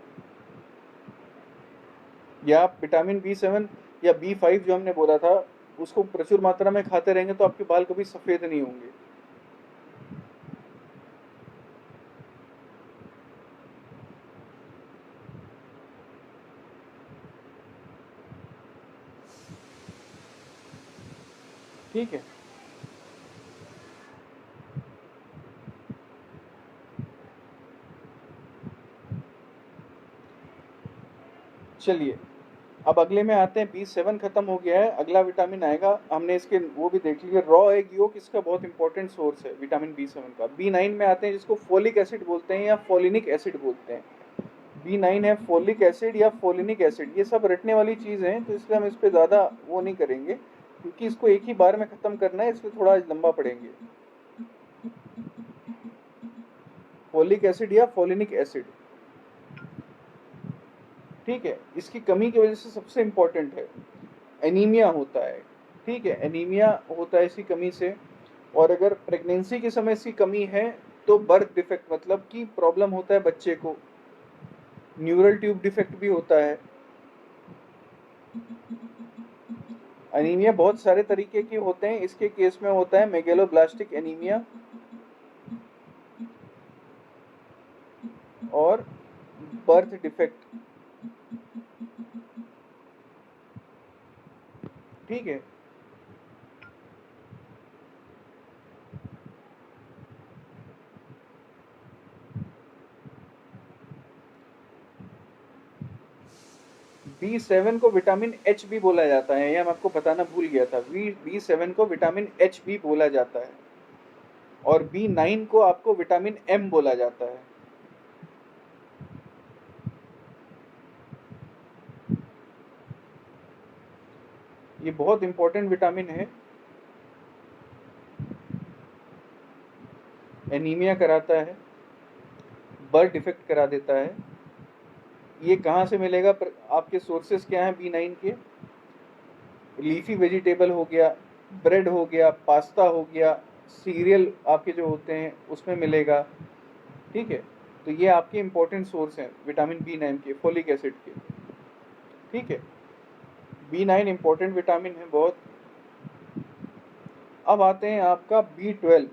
A: या आप विटामिन B7 या B5 जो हमने बोला था, उसको प्रचुर मात्रा में खाते रहेंगे तो आपके बाल कभी सफेद नहीं होंगे। ठीक है, चलिए अब अगले में आते हैं। B7 खत्म हो गया है, अगला विटामिन आएगा। हमने इसके वो भी देख लिया, रॉ एग योक इसका बहुत इंपॉर्टेंट सोर्स है विटामिन B7 का। B9 में आते हैं, जिसको फोलिक एसिड बोलते हैं या फोलिनिक एसिड बोलते हैं। B9 है फोलिक एसिड या फोलिनिक एसिड, ये सब रटने वाली चीज़ हैं, तो इसलिए हम इस पर ज़्यादा वो नहीं करेंगे, क्योंकि इसको एक ही बार में ख़त्म करना है, इसमें थोड़ा लंबा पड़ेंगे। फोलिक एसिड या फोलिनिक एसिड, ठीक है, इसकी कमी की वजह से सबसे इम्पोर्टेंट है एनीमिया होता है। ठीक है, एनीमिया होता है इसकी कमी से। और अगर प्रेगनेंसी के समय इसकी कमी है तो बर्थ डिफेक्ट मतलब कि प्रॉब्लम होता है बच्चे को। न्यूरल ट्यूब डिफेक्ट भी होता है। एनीमिया बहुत सारे तरीके के होते हैं, इसके केस में होता है मेगेलोब्लास्टिक एनीमिया और बर्थ डिफेक्ट। ठीक है, B7 को विटामिन H भी बोला जाता है, यह मैं आपको बताना भूल गया था। B7 को विटामिन H भी बोला जाता है। और B9 को आपको विटामिन M बोला जाता है। ये बहुत इंपॉर्टेंट विटामिन है, एनीमिया कराता है, बर्थ डिफेक्ट करा देता है। ये कहाँ से मिलेगा? आपके सोर्सेस क्या हैं B9 के? लीफी वेजिटेबल हो गया, ब्रेड हो गया, पास्ता हो गया, सीरियल आपके जो होते हैं उसमें मिलेगा। ठीक है, तो ये आपके इंपॉर्टेंट सोर्स हैं विटामिन B9 के, फोलिक एसिड के। ठीक है, B9 इंपॉर्टेंट विटामिन है बहुत। अब आते हैं आपका B12।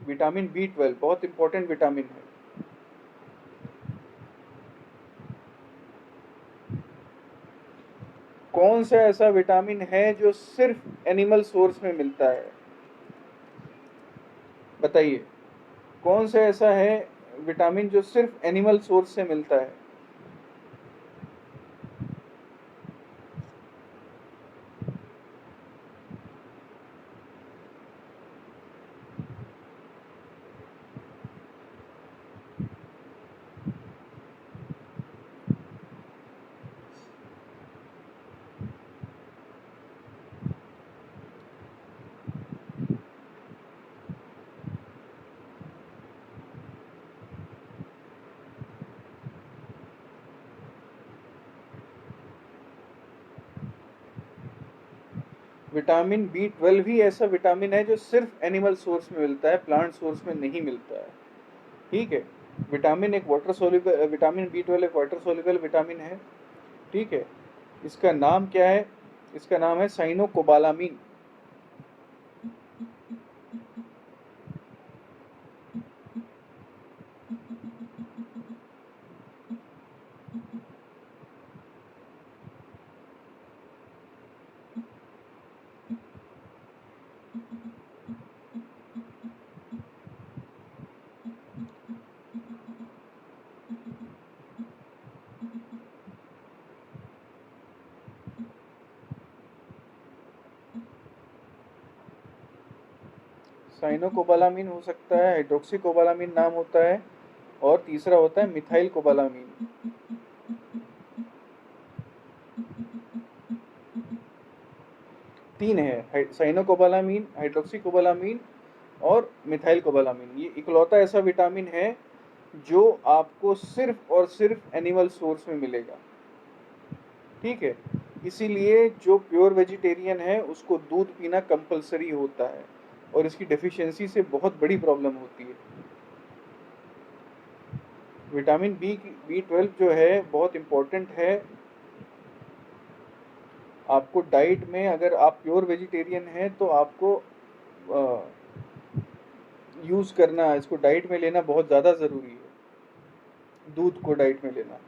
A: विटामिन B12 बहुत इंपॉर्टेंट विटामिन है। कौन सा ऐसा विटामिन है जो सिर्फ एनिमल सोर्स में मिलता है? बताइए, कौन सा ऐसा है विटामिन जो सिर्फ एनिमल सोर्स से मिलता है? विटामिन B12 ही ऐसा विटामिन है जो सिर्फ एनिमल सोर्स में मिलता है, प्लांट सोर्स में नहीं मिलता है। ठीक है, विटामिन B12 एक वाटर सोल्यूबल विटामिन है। ठीक है, इसका नाम क्या है? इसका नाम है साइनोकोबालामीन। साइनोकोबालामीन हो सकता है, हाइड्रोक्सीकोबालामीन नाम होता है, और तीसरा होता है मिथाइल कोबालामीन। तीन है, साइनोकोबालामीन, हाइड्रोक्सीकोबालामीन और मिथाइल कोबालामीन। ये इकलौता ऐसा विटामिन है जो आपको सिर्फ और सिर्फ एनिमल सोर्स में मिलेगा। ठीक है, इसीलिए जो प्योर वेजिटेरियन है उसको दूध पीना कंपलसरी होता है, और इसकी डेफिशिएंसी से बहुत बड़ी प्रॉब्लम होती है। विटामिन B12 जो है बहुत इम्पोर्टेंट है। आपको डाइट में, अगर आप प्योर वेजिटेरियन हैं तो आपको यूज़ करना, इसको डाइट में लेना बहुत ज़्यादा ज़रूरी है, दूध को डाइट में लेना।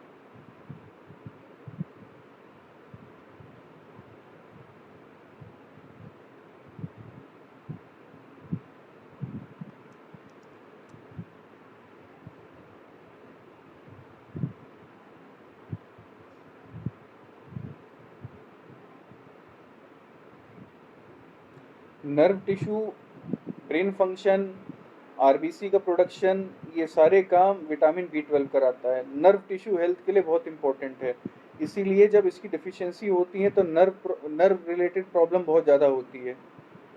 A: Nerve tissue, brain function, RBC का प्रोडक्शन, ये सारे काम विटामिन B12 कराता है। नर्व टिश्यू हेल्थ के लिए बहुत इंपॉर्टेंट है, इसीलिए जब इसकी डिफिशियंसी होती है तो नर्व रिलेटेड प्रॉब्लम बहुत ज़्यादा होती है।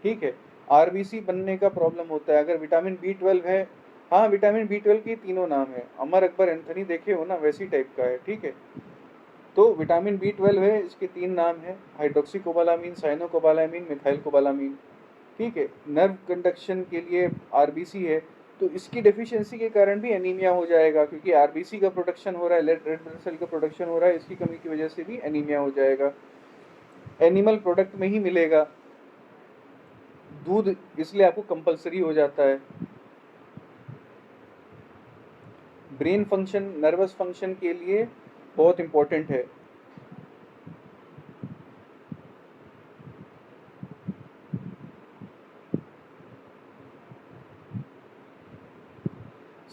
A: ठीक है, आरबीसी बनने का प्रॉब्लम होता है अगर विटामिन B12 है। हाँ, विटामिन B12 के तीनों नाम है, अमर अकबर एंथनी देखे हो ना, वैसी टाइप का है। ठीक है, तो विटामिन B12 है, इसके तीन नाम है, हाइड्रोक्सीकोबालामीन, साइनोकोबालामीन, मिथाइल कोबालामीन। ठीक है, नर्व कंडक्शन के लिए आरबीसी है, तो इसकी डेफिशिएंसी के कारण भी एनीमिया हो जाएगा, क्योंकि आरबीसी का प्रोडक्शन हो रहा है, रेड ब्लड सेल का प्रोडक्शन हो रहा है, इसकी कमी की वजह से भी एनीमिया हो जाएगा। एनिमल प्रोडक्ट में ही मिलेगा दूध, इसलिए आपको कंपलसरी हो जाता है। ब्रेन फंक्शन, नर्वस फंक्शन के लिए बहुत इंपॉर्टेंट है।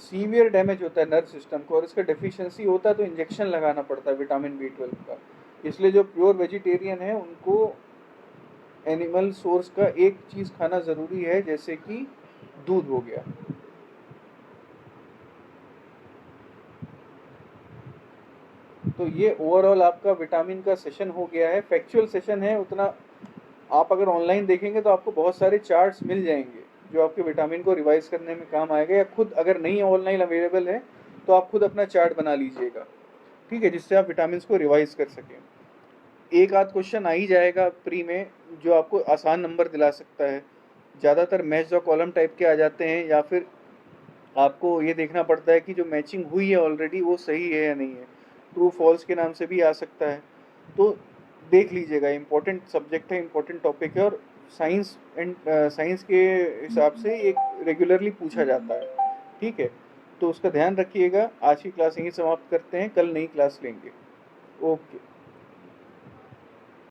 A: सीवियर डैमेज होता है नर्व सिस्टम को, और इसका डेफिशिएंसी होता है तो इंजेक्शन लगाना पड़ता है विटामिन B12 का। इसलिए जो प्योर वेजिटेरियन है उनको एनिमल सोर्स का एक चीज़ खाना ज़रूरी है, जैसे कि दूध हो गया। तो ये ओवरऑल आपका विटामिन का सेशन हो गया है, फैक्चुअल सेशन है उतना। आप अगर ऑनलाइन देखेंगे तो आपको बहुत सारे चार्ट्स मिल जाएंगे जो आपके विटामिन को रिवाइज करने में काम आएगा, या खुद अगर नहीं ऑनलाइन अवेलेबल है तो आप खुद अपना चार्ट बना लीजिएगा। ठीक है, जिससे आप विटामिन को रिवाइज कर सकें। एक आध क्वेश्चन आ ही जाएगा प्री में जो आपको आसान नंबर दिला सकता है। ज़्यादातर मैच द कॉलम टाइप के आ जाते हैं, या फिर आपको ये देखना पड़ता है कि जो मैचिंग हुई है ऑलरेडी वो सही है या नहीं है। ट्रू फॉल्स के नाम से भी आ सकता है, तो देख लीजिएगा। इम्पोर्टेंट सब्जेक्ट है, इम्पोर्टेंट टॉपिक है, और साइंस के हिसाब से एक रेगुलरली पूछा जाता है। ठीक है, तो उसका ध्यान रखिएगा। आज की क्लास यहीं समाप्त करते हैं, कल नई क्लास लेंगे। ओके।